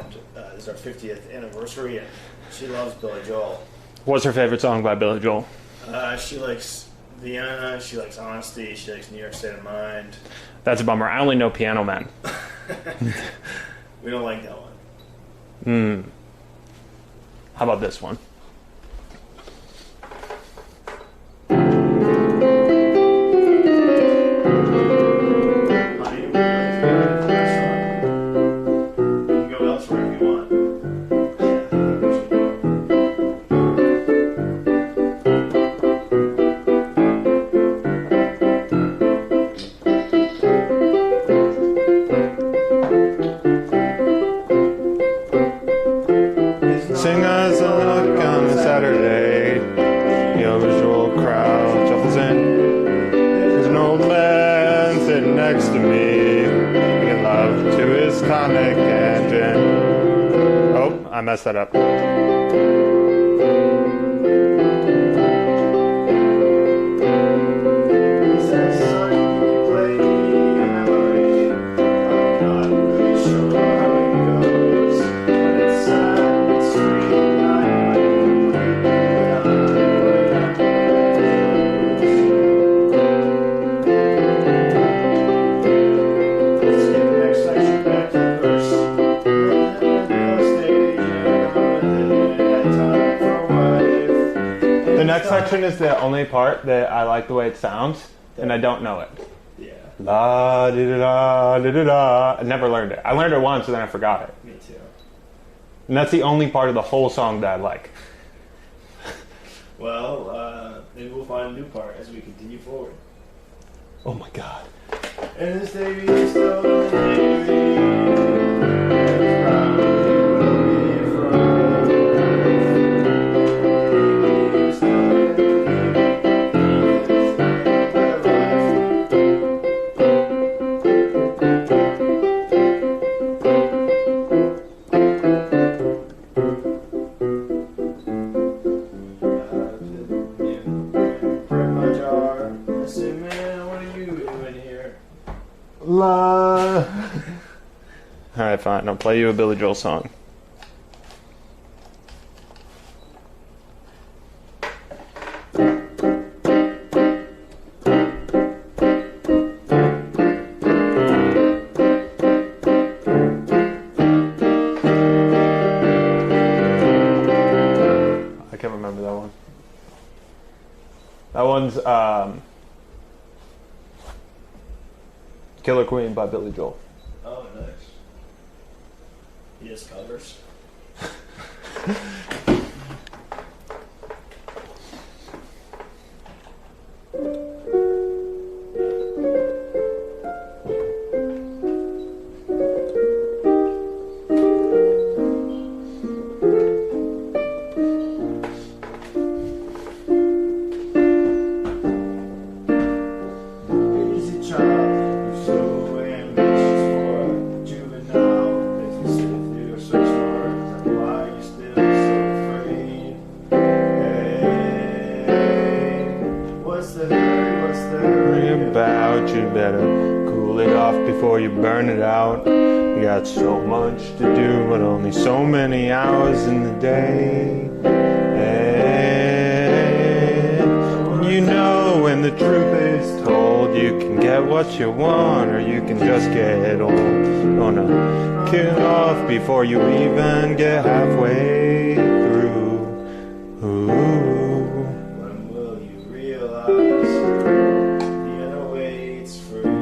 this is our 50th anniversary, and she loves Billy Joel. What's her favorite song by Billy Joel? She likes Vienna, she likes Honesty, she likes New York State of Mind. That's a bummer. I only know Piano Man. We don't like that one. How about this one? Singers look on a Saturday. The usual crowd shuffles in. There's an old man sitting next to me, making love to his tonic and gin. Oh, I messed that up. The next section is the only part that I like the way it sounds, and I don't know it. Yeah. La di da da da da. I never learned it. I learned it once and then I forgot it. Me too. And that's the only part of the whole song that I like. Well, maybe we'll find a new part as we continue forward. Oh my god. And this baby is still the baby. Probably will be forever. Baby is still the La. Alright, fine. I'll play you a Billy Joel song. I can't remember that one. That one's Killer Queen by Billy Joel. Oh, nice. He just covers. Easy child, you're so ambitious for a juvenile. Makes me sit through your search for it. Why you still so afraid? Hey, what's the hurry? What's the Worry hurry about, you better cool it off before you burn it out. You got so much to do, but only so many hours in the day. And you know when the truth is told, you can get what you want, or you can just get old. Gonna kill off before you even get halfway through. Ooh. When will you realize Vienna waits for you?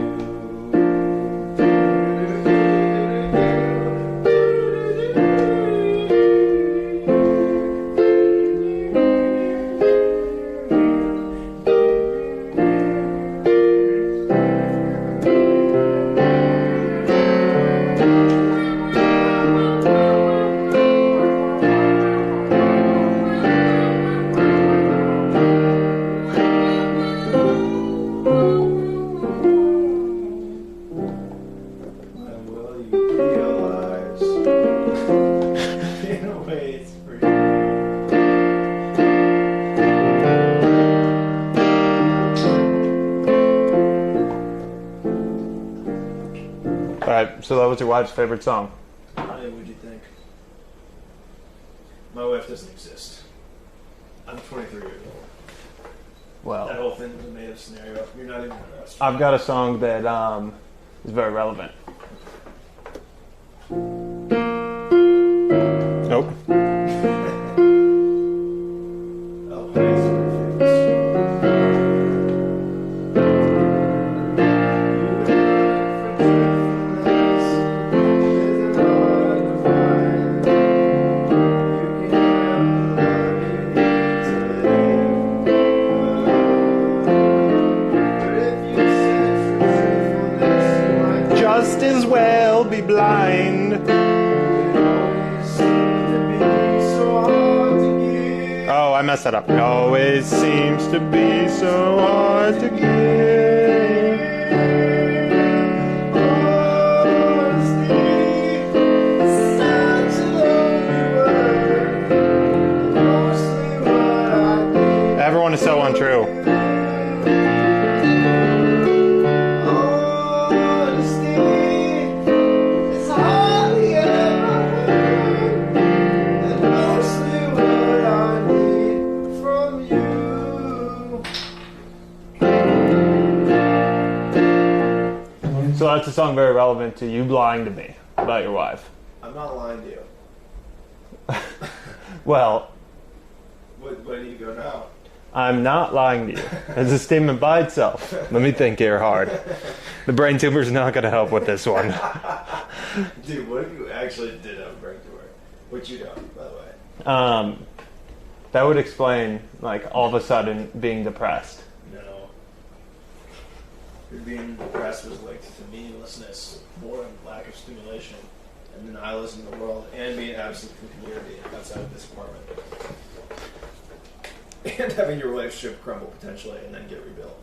So that was your wife's favorite song? Honey, what'd you think? My wife doesn't exist. I'm 23 years old. That Well, whole thing was a made-up scenario. You're not even interested. I've got a song that is very relevant. Nope. Oh, honey's Just as well be blind. Oh, I messed that up. It always seems to be so hard to get. Everyone is so untrue. So that's a song very relevant to you lying to me about your wife. I'm not lying to you. Well, Where do you go now? I'm not lying to you. It's a statement by itself. Let me think here hard. The brain tumor's not going to help with this one. Dude, what if you actually did have a brain tumor? What you don't, by the way? That would explain, like, all of a sudden being depressed. No. Your being depressed was linked to meaninglessness, boredom, lack of stimulation, and the nihilism of the world, and being absent from community outside of this apartment. And having your relationship crumble potentially and then get rebuilt.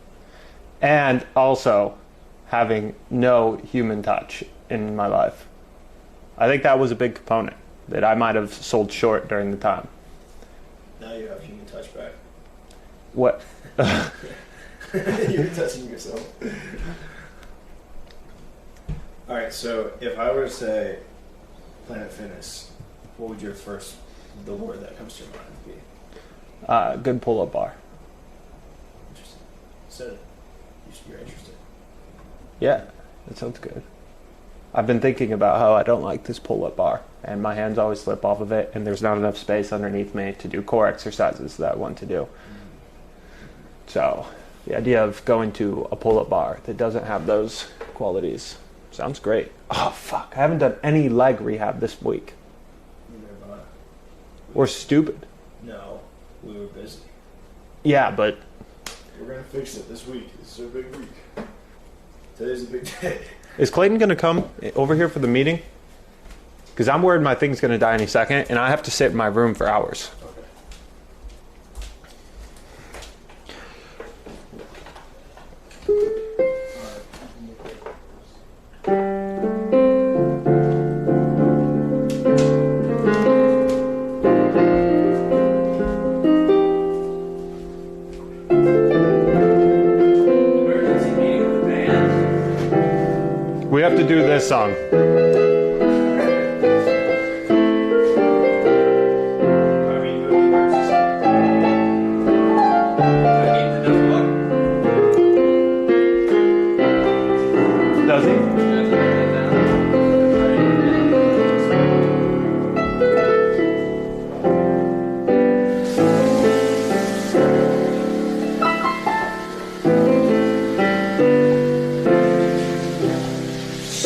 And also having no human touch in my life. I think that was a big component that I might have sold short during the time. Now you have human touch back. What? You're touching yourself. Alright, so if I were to say Planet Fitness, what would the word that comes to your mind be? Good pull-up bar. Interesting. So, you're interested. Yeah, that sounds good. I've been thinking about how I don't like this pull-up bar, and my hands always slip off of it, and there's not enough space underneath me to do core exercises that I want to do. So, the idea of going to a pull-up bar that doesn't have those qualities sounds great. Oh, fuck. I haven't done any leg rehab this week. Or stupid. No, we were busy. Yeah, but... We're going to fix it this week. This is a big week. Today's a big day. Is Clayton going to come over here for the meeting? Because I'm worried my thing's going to die any second, and I have to sit in my room for hours. We have to do this song. Does he?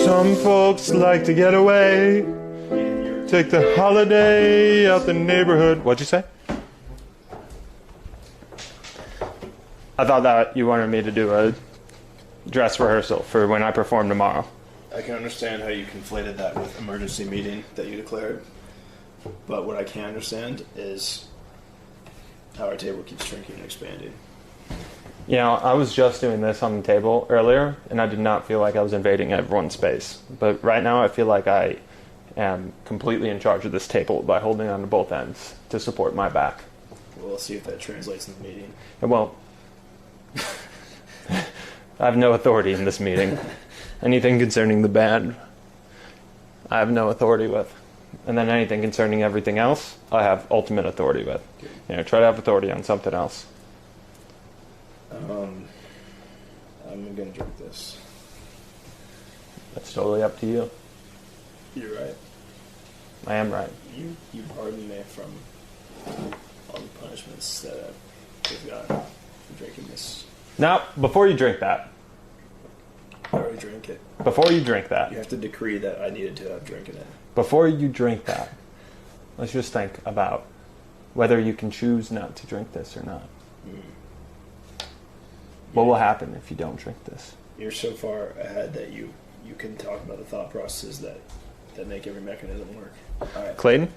Some folks like to get away, take the holiday out the neighborhood. What'd you say? I thought that you wanted me to do a dress rehearsal for when I perform tomorrow. I can understand how you conflated that with emergency meeting that you declared. But what I can't understand is how our table keeps shrinking and expanding. You know, I was just doing this on the table earlier, and I did not feel like I was invading everyone's space. But right now I feel like I am completely in charge of this table by holding on to both ends to support my back. Well, we'll see if that translates in the meeting. It won't. I have no authority in this meeting. Anything concerning the band I have no authority with. And then anything concerning everything else, I have ultimate authority with. You know, try to have authority on something else. I'm gonna drink this. That's totally up to you. You're right. I am right. You pardon me from all the punishments that I've got for drinking this. Now, before you drink that, I already drank it. before you drink that, You have to decree that I needed to have drinking it. before you drink that, let's just think about whether you can choose not to drink this or not. What will happen if you don't drink this? You're so far ahead that you can talk about the thought processes that make every mechanism work. All right. Clayton,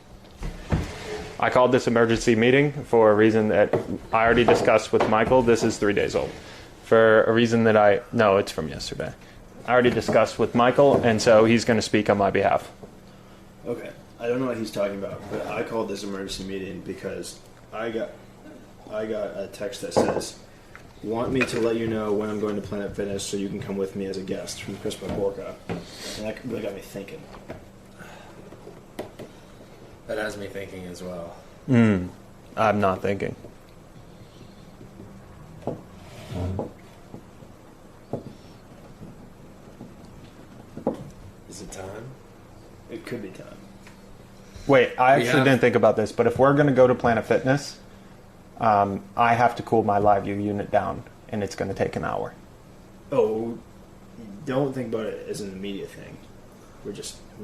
I called this emergency meeting for a reason that I already discussed with Michael. This is 3 days old. For a reason that no, it's from yesterday. I already discussed with Michael, and so he's going to speak on my behalf. Okay. I don't know what he's talking about, but I called this emergency meeting because I got a text that says, "Want me to let you know when I'm going to Planet Fitness so you can come with me as a guest," from Chris Borka. And that really got me thinking. That has me thinking as well. I'm not thinking. Is it time? It could be time. Wait, I actually didn't think about this, but if we're going to go to Planet Fitness, I have to cool my live view unit down, and it's going to take an hour. Oh, don't think about it as an immediate thing. We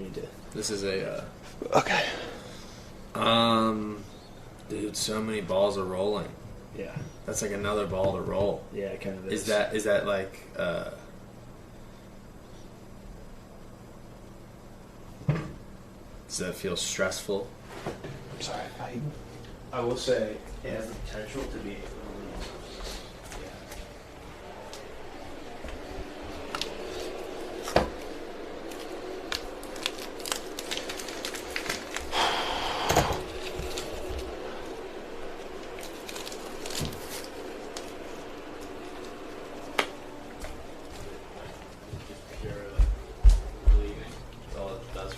need to. This is a. Okay. Dude, so many balls are rolling. Yeah. That's like another ball to roll. Yeah, it kind of is. Is that like? Does that feel stressful? I'm sorry. I will say it has the potential to be.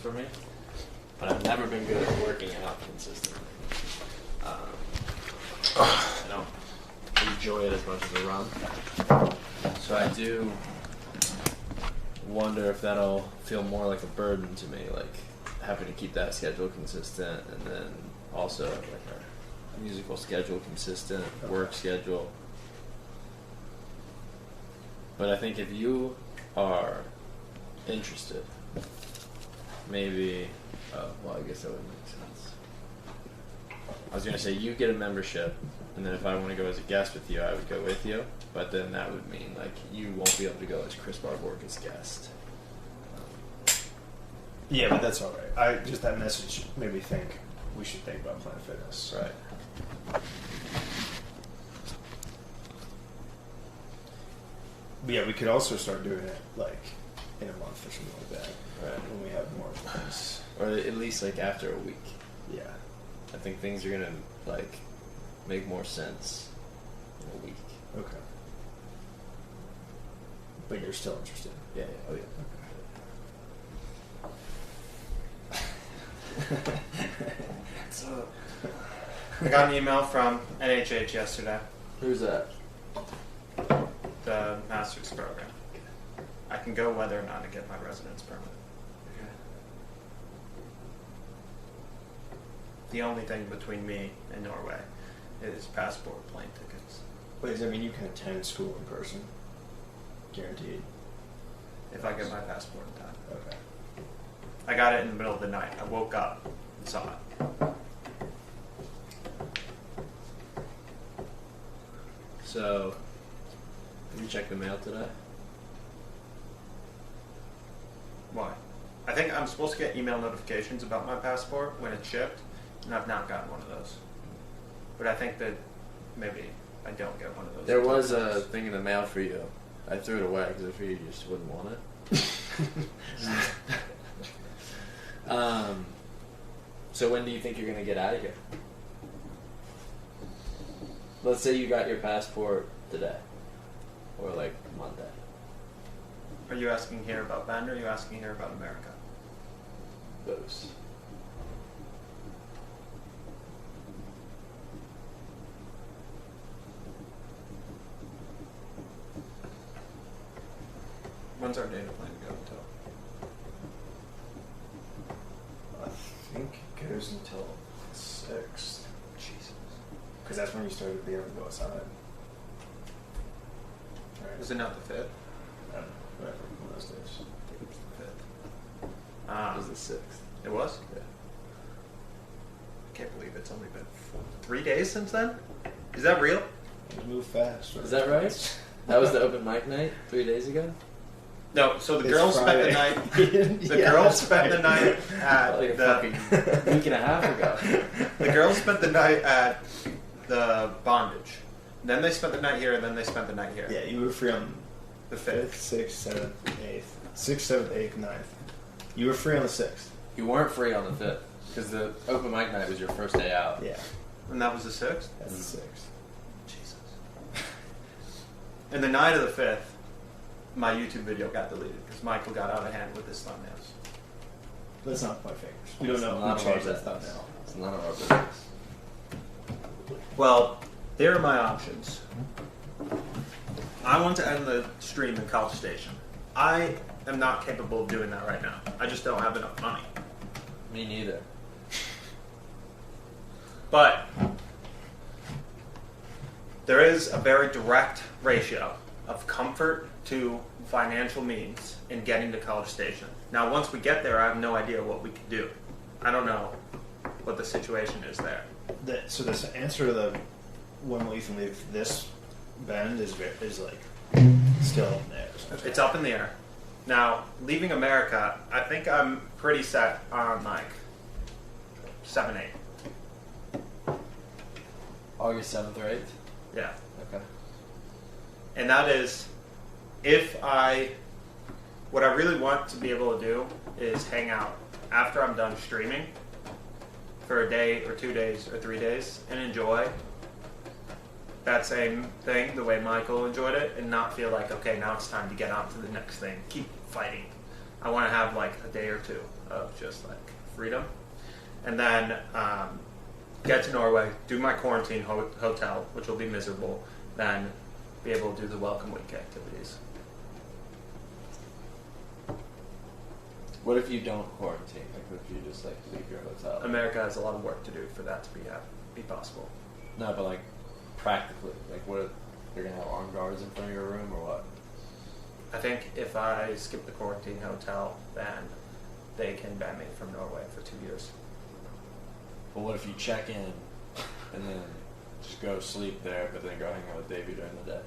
For me, but I've never been good at working out consistently. I don't enjoy it as much as a run, so I do wonder if that'll feel more like a burden to me, like having to keep that schedule consistent, and then also like our musical schedule consistent, work schedule. But I think if you are interested, maybe, well, I guess that would make sense. I was going to say, you get a membership, and then if I want to go as a guest with you, I would go with you, but then that would mean, like, you won't be able to go as Chris Barborga's guest. Yeah, but that's all right. Just that message made me think we should think about Planet Fitness. Right. But yeah, we could also start doing it, like, in a month or something like that. Right. When we have more things. Or at least, like, after a week. Yeah. I think things are going to, like, make more sense in a week. Okay. But you're still interested? Yeah, yeah. Oh, yeah. So, I got an email from NHH yesterday, Who's that? the master's program. I can go whether or not to get my residence permit. The only thing between me and Norway is passport, plane tickets. Wait, does that mean you can attend school in person? Guaranteed? If I get my passport in time. Okay. I got it in the middle of the night. I woke up and saw it. So, have you checked the mail today? Why? I think I'm supposed to get email notifications about my passport when it's shipped, and I've not gotten one of those. But I think that maybe I don't get one of those. There was a thing in the mail for you. I threw it away because I figured you just wouldn't want it. So when do you think you're going to get out of here? Let's say you got your passport today. Or like Monday. Are you asking here about Ben, or are you asking here about America? boost. When's our data plan go until? I think it goes until 6th. Jesus. Because that's when you started to be able to go outside. Right. Is it not the 5th? Whatever, one of those days. I think it was the 5th. It was the 6th. It was? Yeah. I can't believe it's only been 3 days since then? Is that real? It moved fast. Is that right? That was the open mic night 3 days ago? No, so the It's girls spent the Friday. night. The Yeah, girls that's spent the right. night at Like a the. fucking week and a half ago. The girls spent the night at the bondage. Then they spent the night here, and then they spent the night here. Yeah, you were free on The 5th, 5th. 6th, 7th, 8th. 6th, 7th, 8th, 9th. You were free on the 6th. You weren't free on the 5th because the open mic night was your first day out. Yeah, And that was the 6th? that's the 6th. Jesus. And the night of the 5th, my YouTube video got deleted because Michael got out of hand with his thumbnails. Let's not point fingers. We don't It's know none who of our changed that business. thumbnail. It's none of our business. Well, here are my options. I want to end the stream in College Station. I am not capable of doing that right now. I just don't have enough money. Me neither. But there is a very direct ratio of comfort to financial means in getting to College Station. Now, once we get there, I have no idea what we can do. I don't know what the situation is there. So this answer to the when will Ethan leave this bend is like still in there. It's up in the air. Now, leaving America, I think I'm pretty set on like 7, 8. August 7th or 8th? Yeah. Okay. And that is what I really want to be able to do is hang out after I'm done streaming for a day or 2 days or 3 days and enjoy that same thing the way Michael enjoyed it and not feel like, okay, now it's time to get on to the next thing. Keep fighting. I want to have like a day or two of just like freedom. And then get to Norway, do my quarantine hotel, which will be miserable, then be able to do the welcome week activities. What if you don't quarantine? Like, what if you just like leave your hotel? America has a lot of work to do for that to be possible. No, but like practically, like what if you're gonna have armed guards in front of your room or what? I think if I skip the quarantine hotel, then they can ban me from Norway for 2 years. But what if you check in and then just go sleep there, but then go hang out with Davey during the day?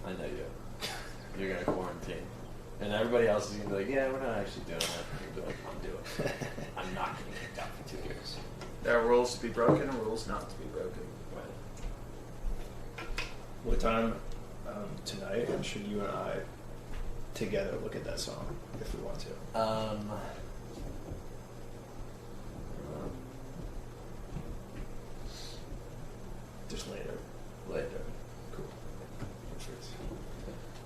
I know you. You're gonna quarantine. And everybody else is gonna be like, yeah, we're not actually doing it. You're gonna be like, I'm doing it. I'm not getting kicked out for 2 years. There are rules to be broken and rules not to be broken. What time tonight should you and I together look at that song if we want to? Just later. Later. Cool.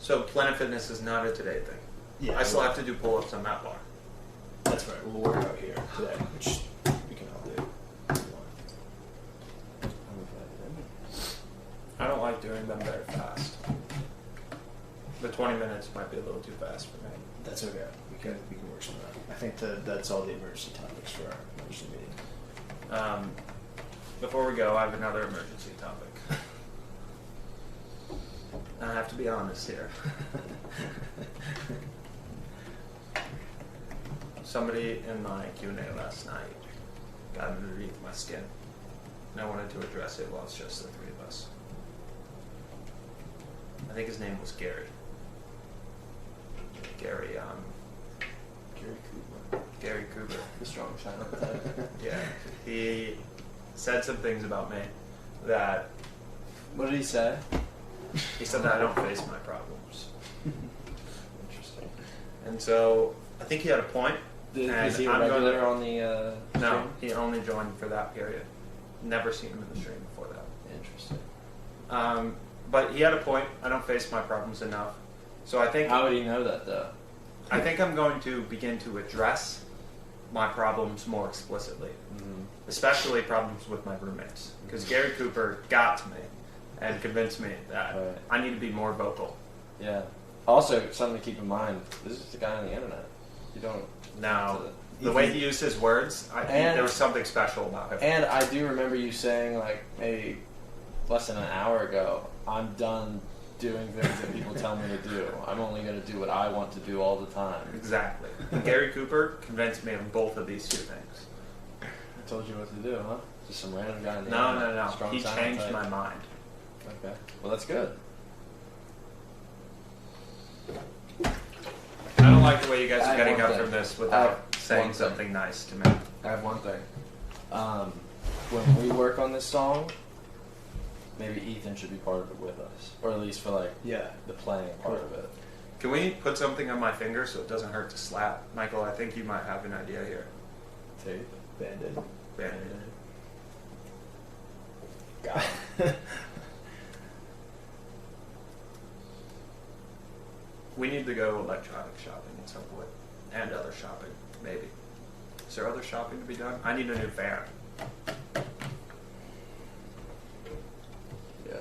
So Planet Fitness is not a today thing. Yeah, I still have to do pull-ups on that bar. That's right. We'll work out here today, which we can all do. if we want. I don't like doing them very fast. The 20 minutes might be a little too fast for me. That's okay. We can work some of that. I think that's all the emergency topics for our emergency meeting. Before we go, I have another emergency topic. I have to be honest here. Somebody in my Q&A last night got underneath my skin, and I wanted to address it while it's just the three of us. I think his name was Gary. Gary Cooper. Gary Cooper. The strong silent type. Yeah. He said some things about me that... What did he say? He said that I don't face my problems. Interesting. And so, I think he had a point. Is he a regular on the No, stream? he only joined for that period. Never seen him in the stream before that. Interesting. But he had a point. I don't face my problems enough. So I think... How would he know that, though? I think I'm going to begin to address my problems more explicitly, especially problems with my roommates. Because Gary Cooper got to me and convinced me that I need to be more vocal. Yeah. Also, something to keep in mind, this is the guy on the internet. You don't... Now, the way he used his words, I think there was something special about him. And I do remember you saying, like, maybe less than an hour ago, I'm done doing things that people tell me to do. I'm only going to do what I want to do all the time. Exactly. Gary Cooper convinced me of both of these two things. I told you what to do, huh? Just some random guy on the No, internet. no, no. Strong He silent changed type. my mind. Okay. Well, that's good. I don't like the way you guys I are have getting one up thing. from this I without have saying one thing. something nice to me. I have one thing. When we work on this song, maybe Ethan should be part of it with us. Or at least for, like, the playing part of it. Can we put something on my finger so it doesn't hurt to slap? Michael, I think you might have an idea here. Tape? Band-Aid. Band-Aid. God. We need to go electronic shopping at some point. And other shopping, maybe. Is there other shopping to be done? I need a new fan. Yeah.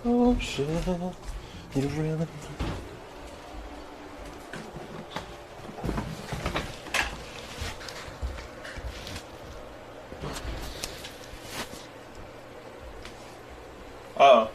Oh shit, you really... Oh.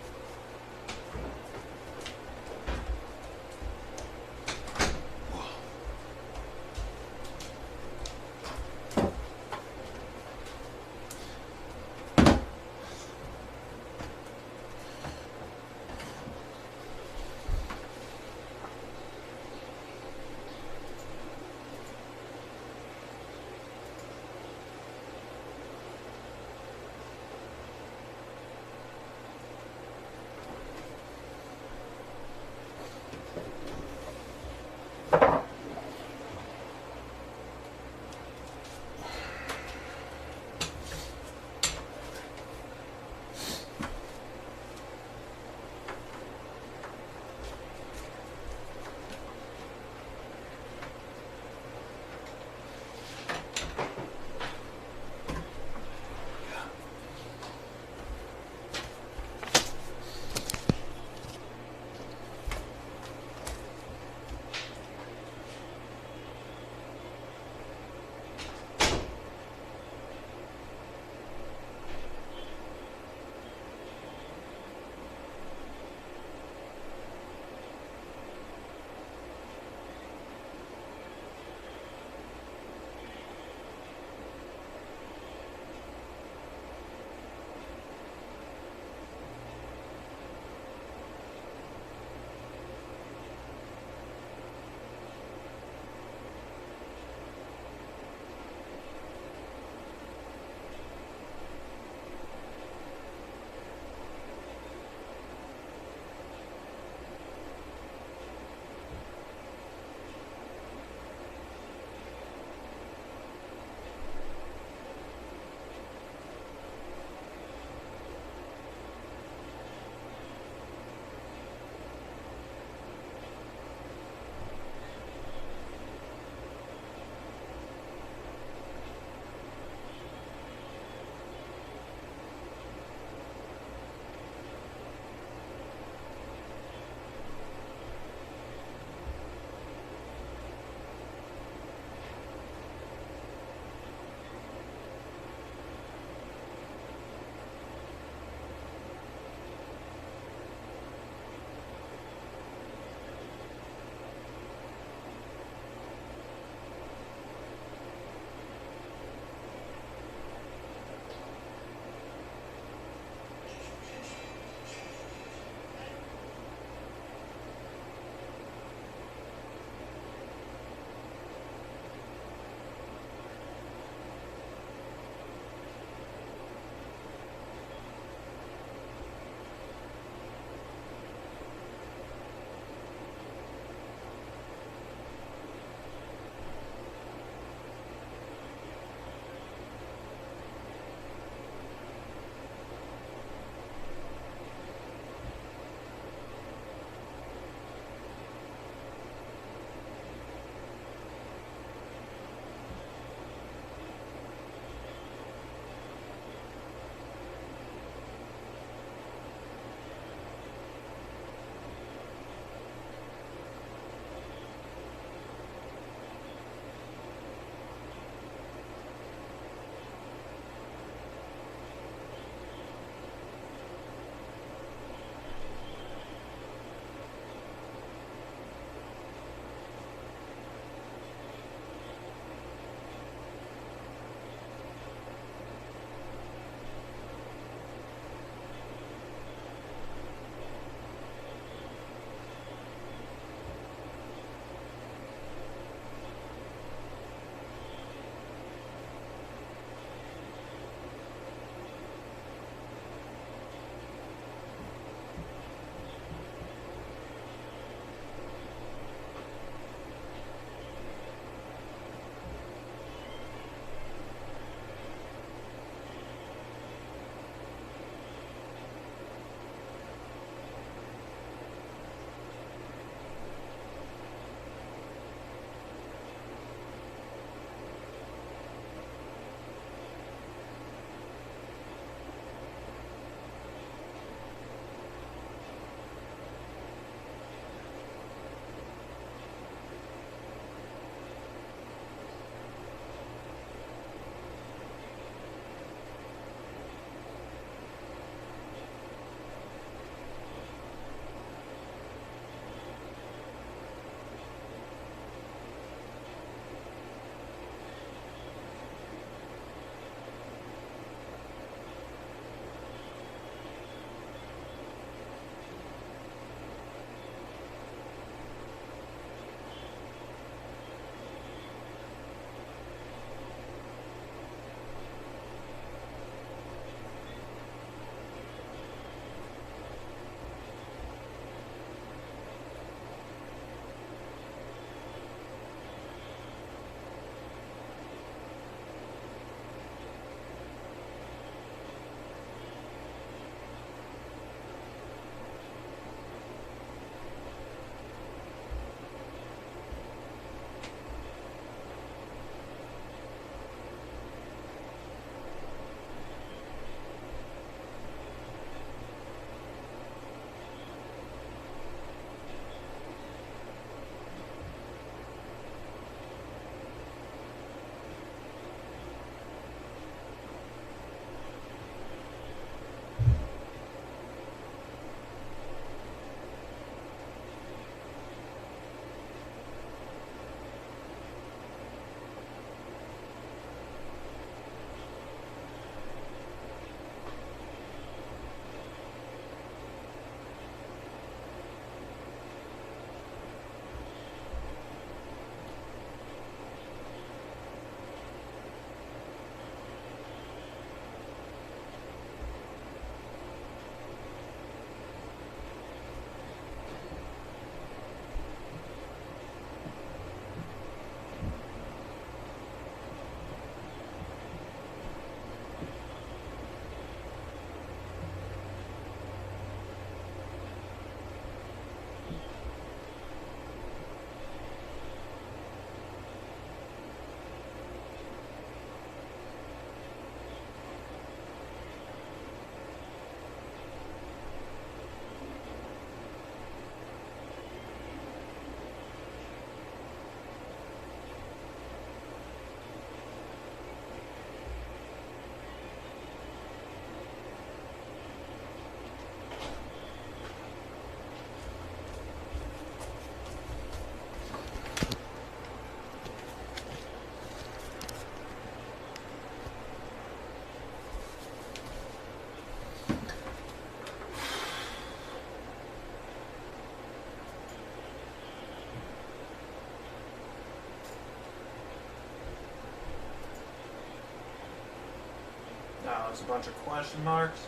Now it's a bunch of question marks.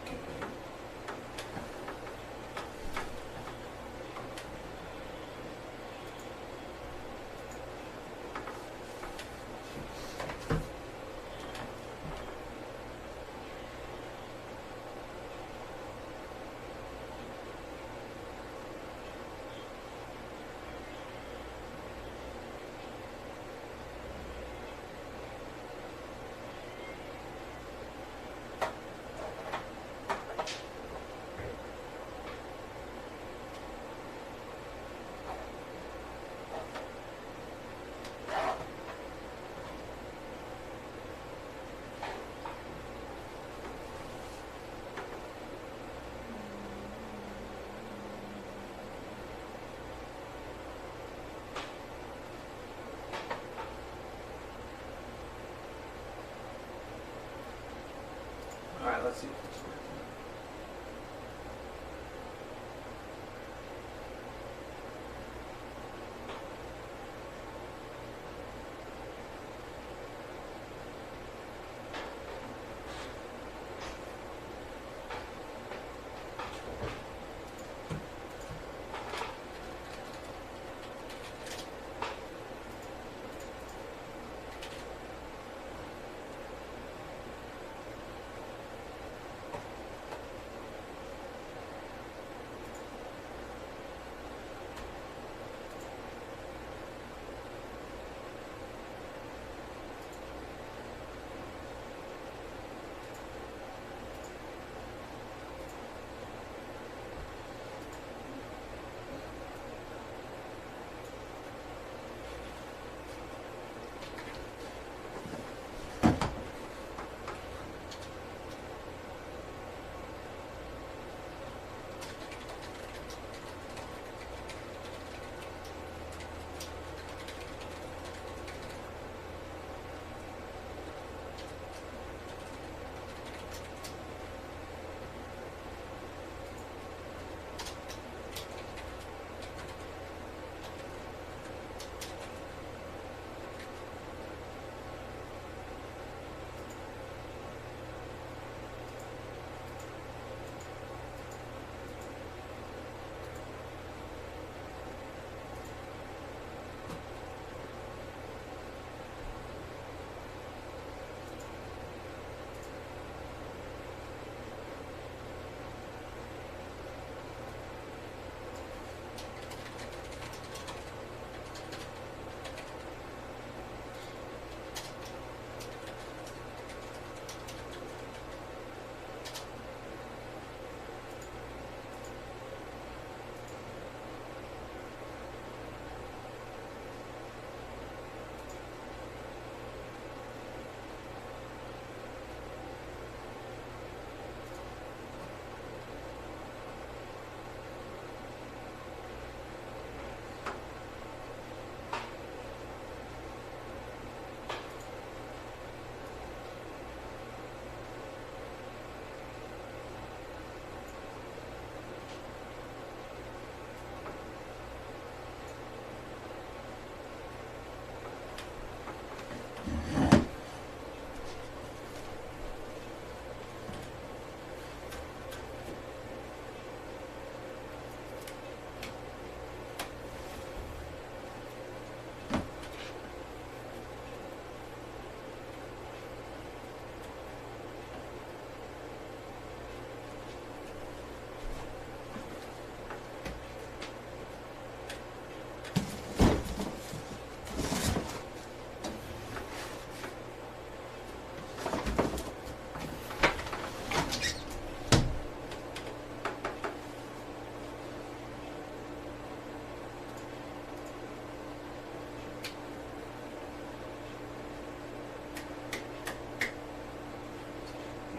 Okay. All right, let's see.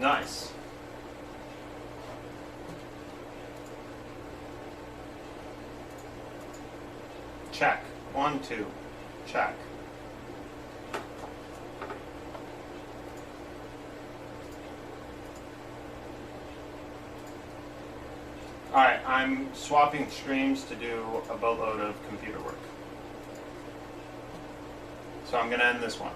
Nice. Check. 1, 2. Check. Alright, I'm swapping streams to do a boatload of computer work. So I'm going to end this one.